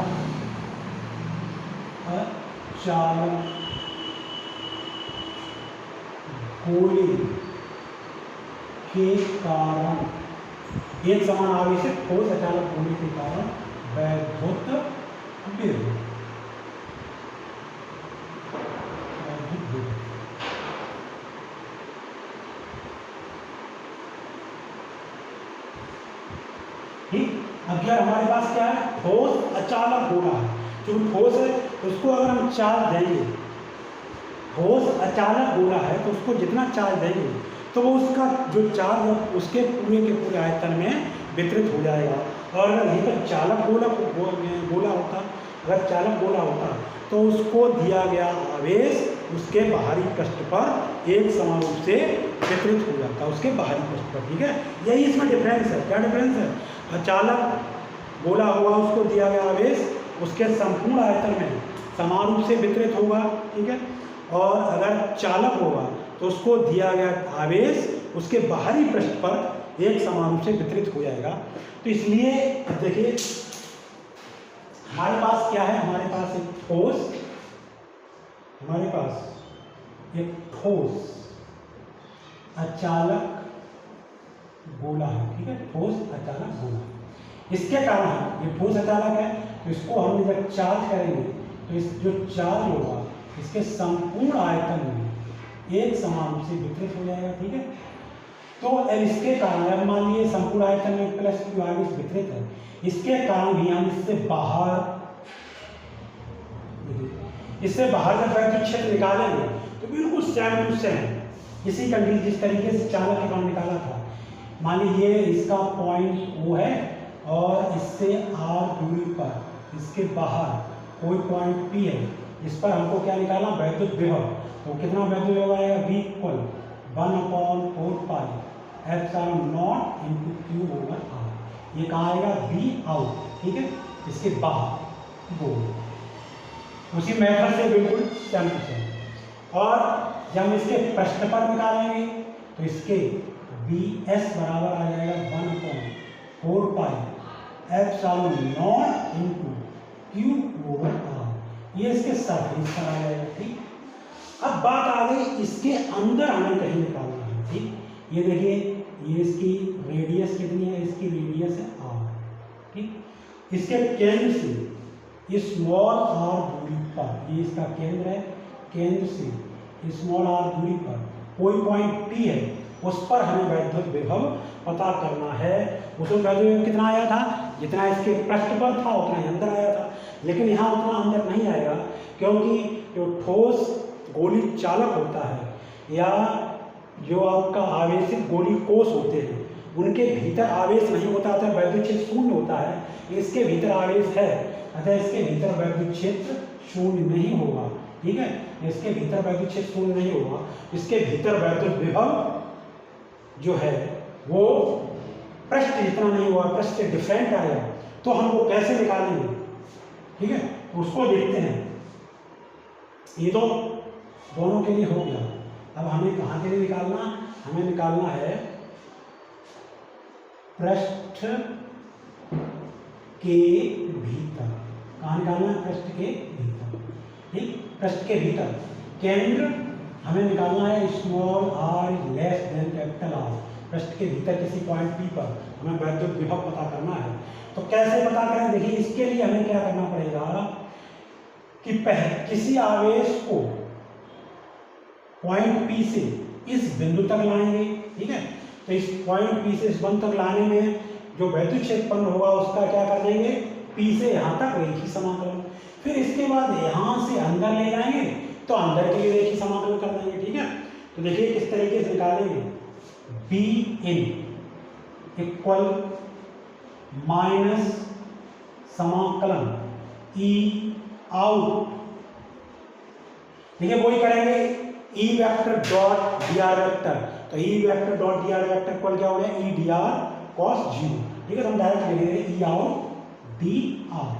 गोले के कारण, एक समान आवेशित ठोस अचालक गोले के कारण वैद्युत विभव। ठीक, अगर हमारे पास क्या है, ठोस अचालक गोला है, जो ठोस है उसको अगर हम चार्ज देंगे, ठोस अचालक गोला है तो उसको जितना चार्ज देंगे तो वो उसका जो चार्ज उसके पूरे के पूरे आयतन में वितरित हो जाएगा। और अगर यहीं पर चालक गोला होता, अगर चालक गोला होता तो उसको दिया गया आवेश उसके बाहरी पृष्ठ पर एक समान रूप से वितरित हो जाता है, उसके बाहरी पृष्ठ पर। ठीक है, यही इसमें डिफरेंस है। क्या डिफरेंस है? अचालक गोला होगा, उसको दिया गया आवेश उसके संपूर्ण आयतन में समान रूप से वितरित होगा। ठीक है, और अगर चालक होगा तो उसको दिया गया आवेश उसके बाहरी पृष्ठ पर एक समान रूप से वितरित हो जाएगा। तो इसलिए देखिए हमारे पास क्या है, हमारे पास एक ठोस, हमारे पास एक ठोस अचालक गोला है। ठीक है, ठोस अचालक गोला। इसके कारण ये ठोस अचालक है तो इसको हम जब चार्ज करेंगे तो इस जो चार्ज होगा इसके संपूर्ण आयतन में एक समान रूप से वितरित हो जाएगा। ठीक है, तो अब इसके कारण, अब मान लीजिए संपूर्ण आयतन में प्लस क्यू आवेश वितरित है, इसके कारण भी हम इससे बाहर जब वैद्युत क्षेत्र निकालेंगे तो बिल्कुल सेम टू सेम इसी कंडीशन जिस तरीके से चालक के कारण निकाला था। मान लीजिए इसका पॉइंट O है और इससे R दूरी पर इसके बाहर कोई पॉइंट P है, इस पर हमको क्या निकालना, वैद्युत विभव। तो कितना वैद्युत विभव आएगा, V equal 1/4 pi epsilon not into Q over R। ये कहाँ आएगा, V आउट। ठीक है, इसके बाहर वो उसी मेथड से बिल्कुल सेम टू सेम। और जब हम इसके पृष्ठ पर निकालेंगे तो इसके BS बराबर आ जाएगा 1/4 pi epsilon not into Q over R। ये इसके सरफेस पर आ जाएगा। ठीक, अब बात आ गई इसके अंदर हमें कहीं निकालना है। ठीक, ये देखिए ये इसकी रेडियस कितनी है, इसकी रेडियस है R। ठीक, इसके केंद्र से स्मॉल r दूरी पर, ये इसका केंद्र है, केंद्र से स्मॉल r दूरी पर कोई पॉइंट P है, उस पर हमें वैद्युत विभव पता करना है। उसमें वैद्युत विभव कितना आया था, जितना इसके पृष्ठ पर था उतना ही अंदर आया था, लेकिन यहाँ उतना अंदर नहीं आएगा क्योंकि जो ठोस गोली चालक होता है या जो आपका आवेशित गोली कोष होते हैं उनके भीतर आवेश नहीं होता था, वैद्युत क्षेत्र शून्य होता है। इसके भीतर आवेश है, अतः इसके भीतर वैद्युत क्षेत्र शून्य नहीं होगा। ठीक है, इसके भीतर वैद्युत क्षेत्र शून्य नहीं होगा, इसके भीतर वैद्युत विभव जो है वो पृष्ठ जितना नहीं हुआ, पृष्ठ से डिफरेंट आया। तो हम वो कैसे निकालेंगे, ठीक है, तो उसको देखते हैं। ये तो दोनों के लिए हो गया। अब हमें कहाँ के लिए निकालना, हमें निकालना है पृष्ठ के भीतर। कहाँ निकालना है, पृष्ठ के भीतर। ठीक, पृष्ठ के भीतर केंद्र हमें निकालना है small r less than capital R। पृष्ठ के भीतर किसी पॉइंट P पर हमें वैद्युत विभव पता करना है। तो कैसे पता करें, देखिए इसके लिए हमें क्या करना पड़ेगा कि किसी आवेश को पॉइंट P से इस बिंदु तक लाएंगे। ठीक है, तो इस पॉइंट P से इस बिंदु तक लाने में जो वैद्युत क्षेत्र उत्पन्न होगा उसका क्या कर देंगे, P से यहाँ तक रेखीय समाकलन। फिर इसके बाद यहाँ से अंदर ले जाएंगे तो अंदर के लिए रेखीय समाकलन कर देंगे। ठीक है, तो देखिए किस तरीके से निकालेंगे, बी इन इक्वल माइनस समाकलन ई आउट। देखिए वही करेंगे, E vector dot D R vector. तो E vector dot D R vector equal क्या हो गया, ई डी आर कॉस 0। ठीक है, तो हम डायरेक्ट लिख देंगे ई आउट डी आर।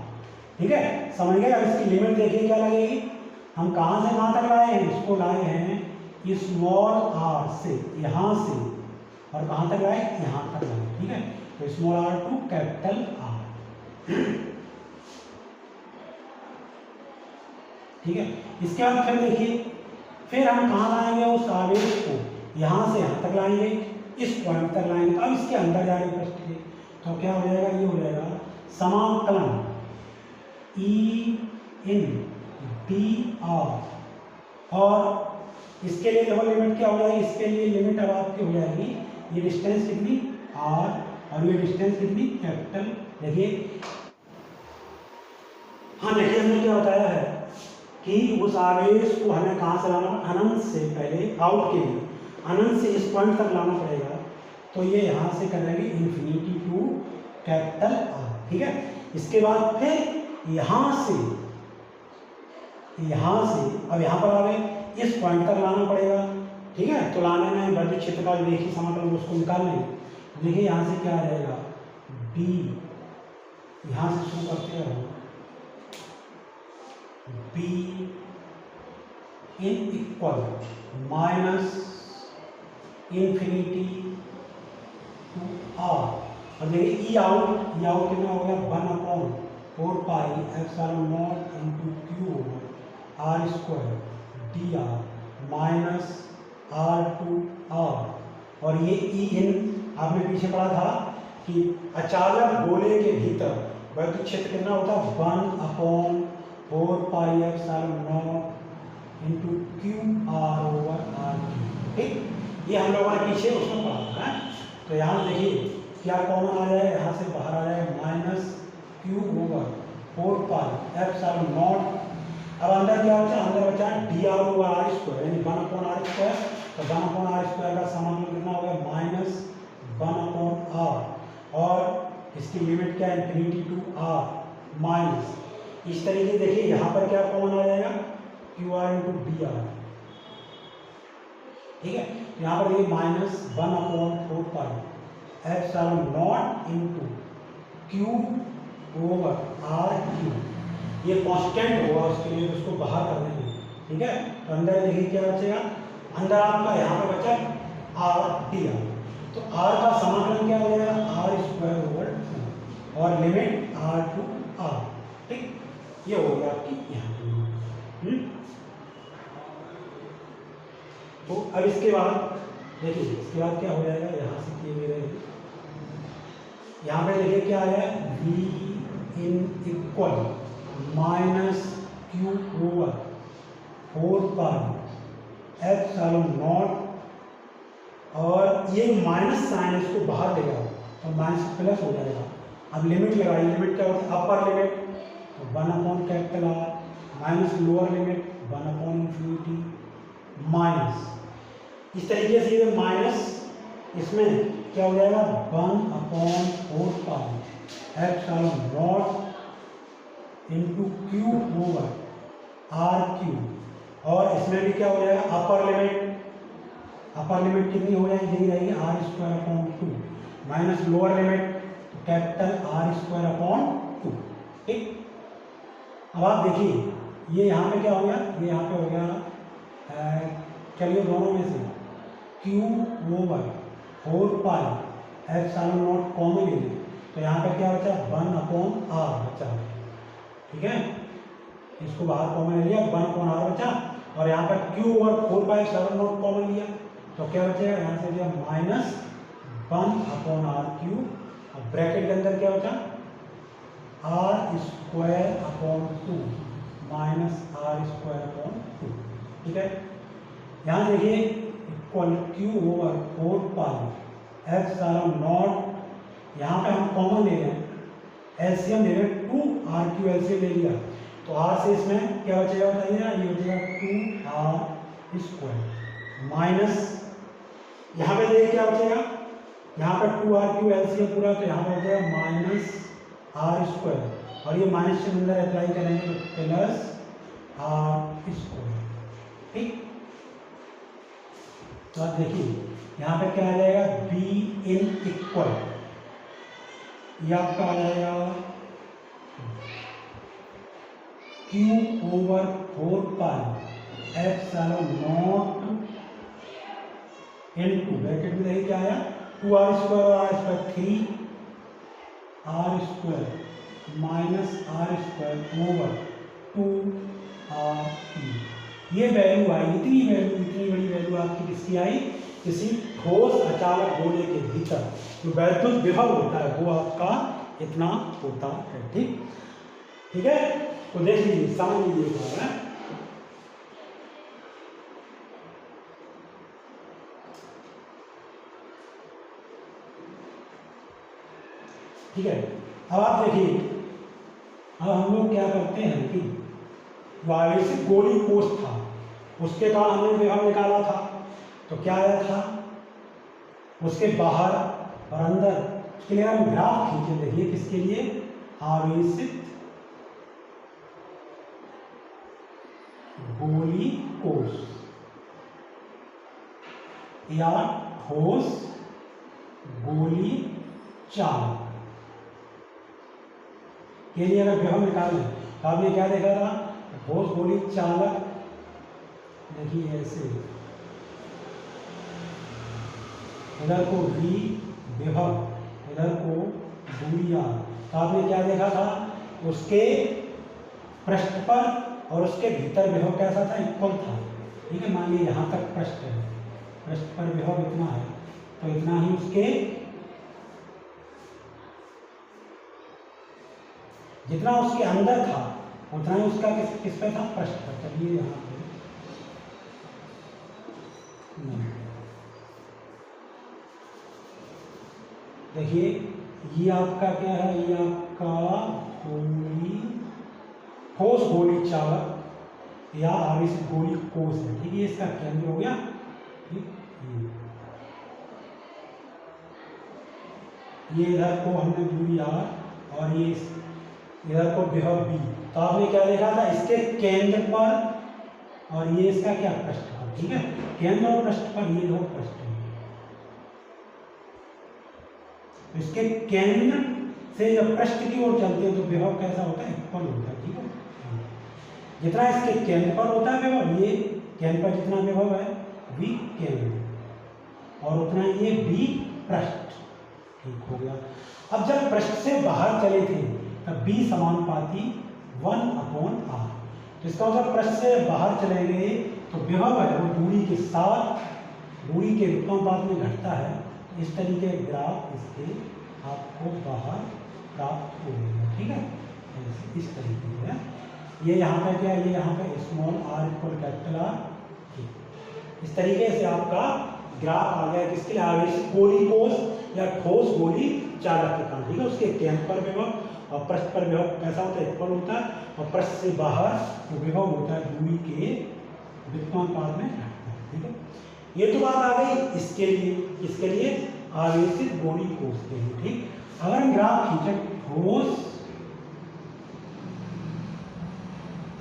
ठीक है, समझ गए। अब इसकी लिमिट देखिए क्या लगेगी, हम कहाँ से कहाँ तक लाए हैं, इसको लाए हैं स्मॉल r से यहाँ से, और कहाँ तक लाए, यहाँ तक लाए। ठीक है, तो small r to capital R। ठीक है, इसके बाद फिर देखिए, फिर हम कहाँ लाएंगे उस आवेश को, यहाँ से यहाँ तक लाएंगे, इस पॉइंट तक लाएंगे। अब इसके अंदर जा रहे प्रश्न के, तो क्या हो जाएगा, ये हो जाएगा समाकलन ई इन डी आर, और इसके लिए देखो लिमिट क्या हो जाएगी, इसके लिए लिमिट अब आपकी हो जाएगी, ये डिस्टेंस कितनी आर और ये डिस्टेंस कितनी कैपिटल। देखिए हाँ, देखिए हमने क्या बताया है कि उस आवेश को हमें कहाँ से लाना, अनंत से पहले आउट के लिए अनंत से इस पॉइंट तक लाना पड़ेगा। तो ये यहाँ से करेंगे इन्फिनिटी टू कैपिटल आर, ठीक है। इसके बाद फिर यहाँ से अब यहाँ पर आ गए, इस पॉइंट तक लाना पड़ेगा, ठीक है। तो लाने में वैद्युत क्षेत्र का एक ही समाकलन उसको निकाल लेंगे। देखिए यहाँ से क्या आ जाएगा, बी, यहाँ से शुरू करते हैं, B in equal minus infinity to R, और देखिए ई आउट कितना हो गया, 1/4 pi epsilon naught into Q R square D are minus R to R. और ये ई इन आपने पीछे पढ़ा था कि अचालक गोले के भीतर वैद्युत क्षेत्र कितना होता है, 1/4 pi epsilon naught into Q R over R Q, ठीक। ये हम लोगों ने पीछे उसमें पढ़ा है। तो यहाँ देखिए क्या कॉमन आ जाए, यहाँ से बाहर आ जाए minus Q over 4 pi epsilon naught. अब अंदर क्या बचा, अंदर बचा D R over R square, यानी 1/r स्क्वायर। तो 1/r स्क्वायर का समाकलन कितना हो गया, माइनस 1/r, और इसकी लिमिट क्या है, इन्फिनिटी टू आर माइनस। इस तरीके देखिए यहाँ पर क्या कॉमन आ जाएगा, Q R into D R, ठीक है। यहाँ पर ये minus 1/4 pi epsilon naught into Q over R Q, ये कांस्टेंट होगा, उसके लिए उसको बाहर कर देंगे, ठीक है। तो अंदर देखिए क्या बचेगा, अंदर आपका यहाँ पे बचा आर डी आर। तो आर का समाकलन क्या हो जाएगा, आर स्क्वायर ओवर 2 और लिमिट आर टू आर, ठीक। ये हो गया आपकी यहाँ पे। तो अब इसके बाद देखिए, इसके बाद क्या हो जाएगा, यहाँ से किए मेरे यहाँ पे देखिए क्या आया, V in equal minus Q over 4 pi epsilon naught, और ये माइनस साइन इसको बाहर ले जाओ तो माइनस प्लस हो जाएगा। अब लिमिट लगाइए, लिमिट क्या होती है, अपर limit 1/R minus lower limit 1/∞ minus, इस तरीके से ये माइनस, इसमें क्या हो जाएगा, 1/4 pi epsilon naught into Q over R Q, और इसमें भी क्या हो जाएगा, अपर लिमिट कितनी हो जाएगी, यही रहेगी r²/2 minus lower limit capital R²/2, ठीक। अब आप देखिए ये यहाँ पे क्या हो गया, ये यहाँ पे हो गया, चलिए दोनों में से Q over 4 pi epsilon not common ले लें, तो यहाँ पे क्या बचा, 1/r बचा, ठीक है। इसको बाहर कॉमन ले लिया, 1/r बचा, और यहाँ पर Q over 4 pi epsilon not common लिया, तो क्या बचेगा, यहाँ से दिया माइनस 1/r⁴, और ब्रैकेट के अंदर क्या बचा, r²/2 माइनस r²/2, ठीक है। यहाँ देखिए equal Q over 4 pi epsilon not, यहाँ पे हम कॉमन ले रहे हैं, एलसीएम ले रहे हैं, 2r³ एलसीएम ले लिया, तो r से इसमें क्या बचेगा बताइए ना, ये बचेगा 2r² माइनस, यहाँ पे देखिए क्या बचेगा, यहाँ पर 2r³ एलसीएम पूरा, तो यहाँ पर बचेगा माइनस r², और ये माइनस के अंदर अप्लाई करेंगे तो प्लस r², ठीक। तो आप देखिए यहाँ पे क्या आ जाएगा, बी इन इक्वल, ये आपका आ जाएगा Q over 4 pi epsilon naught into, bracket में देखिए क्या आया, 2r² और r² 3r² minus r² over 2r3। ये वैल्यू आई, इतनी बड़ी वैल्यू आपकी किसकी आई, किसी ठोस अचालक गोले के भीतर जो वैद्युत विभव होता है वो आपका इतना होता है। ठीक है, तो देख लीजिए, समझ लीजिए क्या है। ठीक है, अब आप देखिए, अब हम लोग क्या करते हैं कि वायलेंसिक गोली कोष था, उसके कारण हमने विभव निकाला था, तो क्या आया था उसके बाहर और अंदर। उसके लिए हम ग्राफ खींचे, देखिए किसके लिए, आवेशित गोली कोष या ठोस गोली चालक के लिए अगर विभव निकालें तो आपने क्या देखा था, ठोस गोली चालक, देखिए ऐसे इधर को V विभव, इधर को दूरी R, तो आपने क्या देखा था, उसके पृष्ठ पर और उसके भीतर विभव कैसा था, इक्वल था। ठीक है, मान लीजिए यहाँ तक पृष्ठ है, पृष्ठ पर विभव इतना है, तो इतना ही उसके, जितना उसके अंदर था उतना ही उसका किस पे था, पृष्ठ पर। चलिए यहाँ पे देखिए, ये आपका क्या है, ये आपका गोली, ठोस गोली चालक या आवेशित गोली कोष है। ठीक है, इसका केंद्र हो गया। ठीक, ये इधर को हमने दूरी R और ये इधर को विभव B, तो आपने क्या देखा था, इसके केंद्र पर और ये इसका क्या, पृष्ठ पर। ठीक है, केंद्र और पृष्ठ पर, ये दो पृष्ठ है, इसके केंद्र से जब पृष्ठ की ओर चलते हैं तो विभव कैसा होता है, इक्वल होता है। ठीक है, जितना इसके केंद्र पर होता है विभव, ये केंद्र पर जितना विभव है V केंद्र और उतना ये B पृष्ठ। ठीक हो गया। अब जब पृष्ठ से बाहर चले थे तब B समानुपाती 1/r, तो इसका मतलब पृष्ठ से बाहर चले गए तो विभव है वो दूरी के साथ, दूरी के विलोमानुपात में घटता है। इस तरीके के ग्राफ इसके आपको बाहर प्राप्त हो जाएगा। ठीक है, इस तरीके से ये यहाँ पे क्या है, ये यहाँ पे small r equal capital R। इस तरीके से आपका ग्राफ आ गया किसके लिए, आवेशित गोली कोष या ठोस गोली चालक के कारण। ठीक है, उसके केंद्र पर विभव और पृष्ठ पर विभव कैसा होता है, इक्वल होता है, और पृष्ठ से बाहर तो विभव होता है दूरी के विलोमानुपात में घटता है। ठीक है, ये तो बात आ गई इसके लिए, इसके लिए आवेशित गोली कोष के लिए। ठीक, अगर हम ग्राफ खींचे ठोस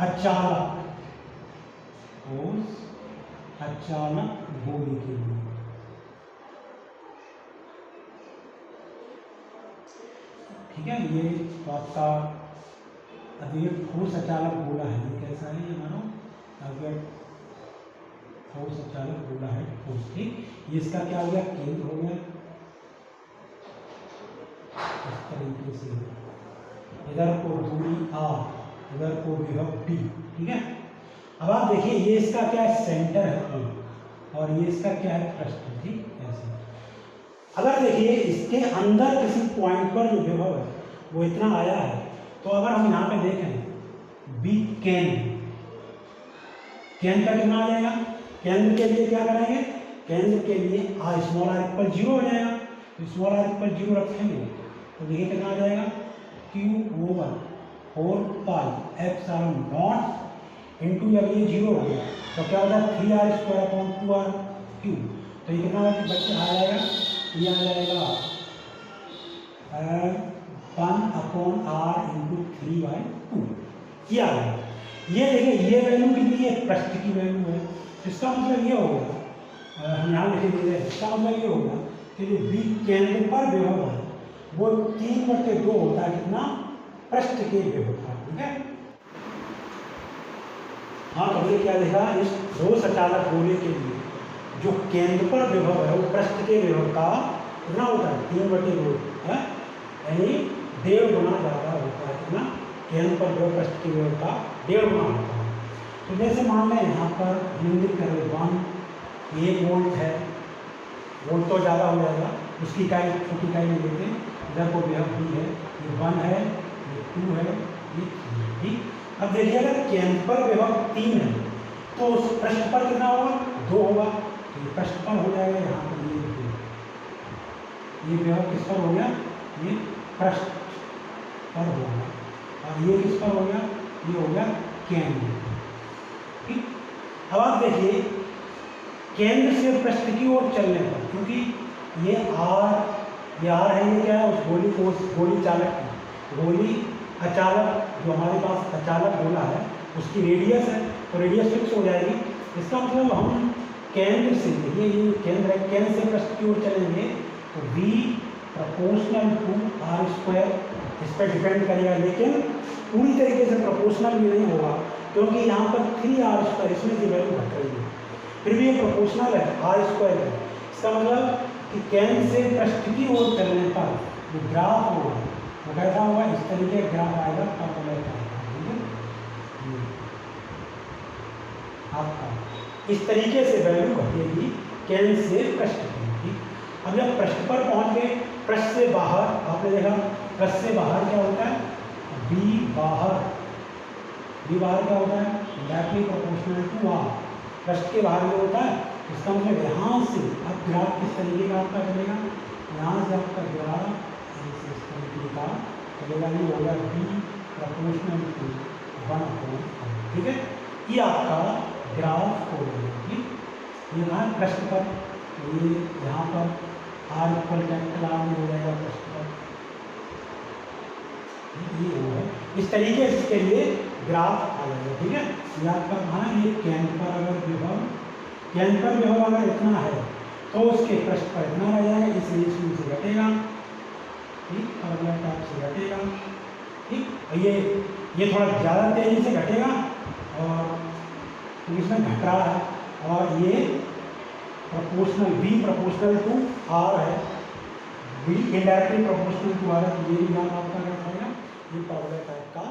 अचालक, ठोस अचालक गोली के लिए, ठीक है, ये तो आपका अभी ठोस अचालक गोला है, ये कैसा है, ये मानो अगर ठोस अचालक गोला है ठोस। ठीक, ये इसका क्या हो गया, केंद्र हो गया इस तरीके से, इधर को दूरी R, इधर को विभव B। ठीक है, अब आप देखिए ये इसका क्या है, सेंटर है और ये इसका क्या है, पृष्ठ। ठीक, ऐसे अगर देखिए इसके अंदर किसी पॉइंट पर जो विभव है वो इतना आया है, तो अगर हम यहाँ पे देखें B केंद्र, केंद्र का कितना आ जाएगा, केंद्र के लिए क्या करेंगे, केंद्र के लिए r स्मॉल r इक्वल 0 हो जाएगा, तो स्मॉल r इक्वल 0 रखेंगे तो देखिए कितना आ जाएगा, Q/4πε0 इंटू, जब ये 0 हो गया तो क्या होता है 3r²/2r3, तो ये कितना बच्चे आ जाएगा, ये आ जाएगा 1/r इंटू 3/2, ये आ गया। ये देखिए ये वैल्यू कितनी है, पृष्ठ की वैल्यू है, इसका मतलब ये होगा, हम यहाँ लिखे दे रहे हैं, इसका मतलब ये होगा कि जो B केंद्र पर विभव है वो 3/2 होता है, कितना, पृष्ठ के विभव का। ठीक है, हाँ, तो हमने क्या देखा, इस ठोस अचालक गोले के लिए जो केंद्र पर विभव है वो पृष्ठ के विभव का कितना होता है, 3/2 है, यानी 1.5 गुना ज़्यादा होता है। कितना, केंद्र पर विभव पृष्ठ के विभव का 1.5 गुना होता है। तो जैसे मान लें यहाँ पर इंगित करें 1 वोल्ट है, वोल्ट तो ज़्यादा हो जाएगा, उसकी इकाई छोटी इकाई नहीं लेते। इधर को विभव बी है, ये 1 है, ये 2 है, ये 3 है, ठीक। अब देखिए अगर केंद्र पर विभव 3 है तो उस पृष्ठ पर कितना होगा, 2 होगा, तो ये पृष्ठ पर हो जाएगा, यहाँ पर ये 2, ये विभव किस पर हो गया, ये पृष्ठ पर होगा, और ये किस पर हो गया, ये हो गया केंद्र, ठीक। अब आप देखिए केंद्र से पृष्ठ की ओर चलने पर, क्योंकि ये आर है, ये क्या है, उस गोली को, उस गोली चालक की, गोली अचालक जो हमारे पास अचालक गोला है उसकी रेडियस है, तो रेडियस फिक्स हो जाएगी। इसका मतलब हम केंद्र से, ये केंद्र है, केंद्र से पृष्ठ की ओर चलेंगे तो v proportional to R square इस पर डिपेंड करेगा, लेकिन पूरी तरीके से प्रोपोर्शनल भी नहीं होगा, क्योंकि यहाँ पर 3r², इसमें की वैल्यू घट रही है, फिर भी ये प्रोपोर्शनल है r² है। इसका मतलब कि केंद्र से पृष्ठ की ओर चलने पर जो ग्राफ होगा वो कैसा होगा, इस तरीके का ग्राफ आएगा, आपका इस तरीके से वैल्यू घटेगी केंद्र से पृष्ठ की। अब जब पृष्ठ पर पहुंच गए, पृष्ठ से बाहर आपने देखा, पृष्ठ से बाहर क्या होता है, बी बाहर क्या होता है, डायरेक्टली प्रोपोर्शनल टू आर, पृष्ठ के बाहर जो होता है। इसका मतलब यहाँ से अब ग्राफ किस तरीके का आपका चलेगा, यहाँ से आपका ग्राफ इस तरीके का चलेगा, ये होगा बी प्रोपोर्शनल टू 1/, ठीक है। ये आपका ग्राफ हो गया, ठीक। ये कहाँ पृष्ठ पर, ये यहाँ पर आर इक्वल कैपिटल आर में हो जाएगा पृष्ठ पर, ये होगा इस तरीके से इसके लिए ग्राफ आ जाएगा, ठीक है। ये आपका कहाँ, ये केंद्र पर अगर विभव, केंद्र पर विभव अगर इतना है तो उसके पृष्ठ पर इतना रह जाएगा, इस रेशियो से घटेगा, ठीक, अगला टाइप से घटेगा, ठीक। ये थोड़ा ज़्यादा तेजी से घटेगा और इसमें घट रहा है, और ये proportional v proportional to r है, v indirectly proportional to r है, तो ये भी नाम आपका क्या आएगा, ये पावर टाइप का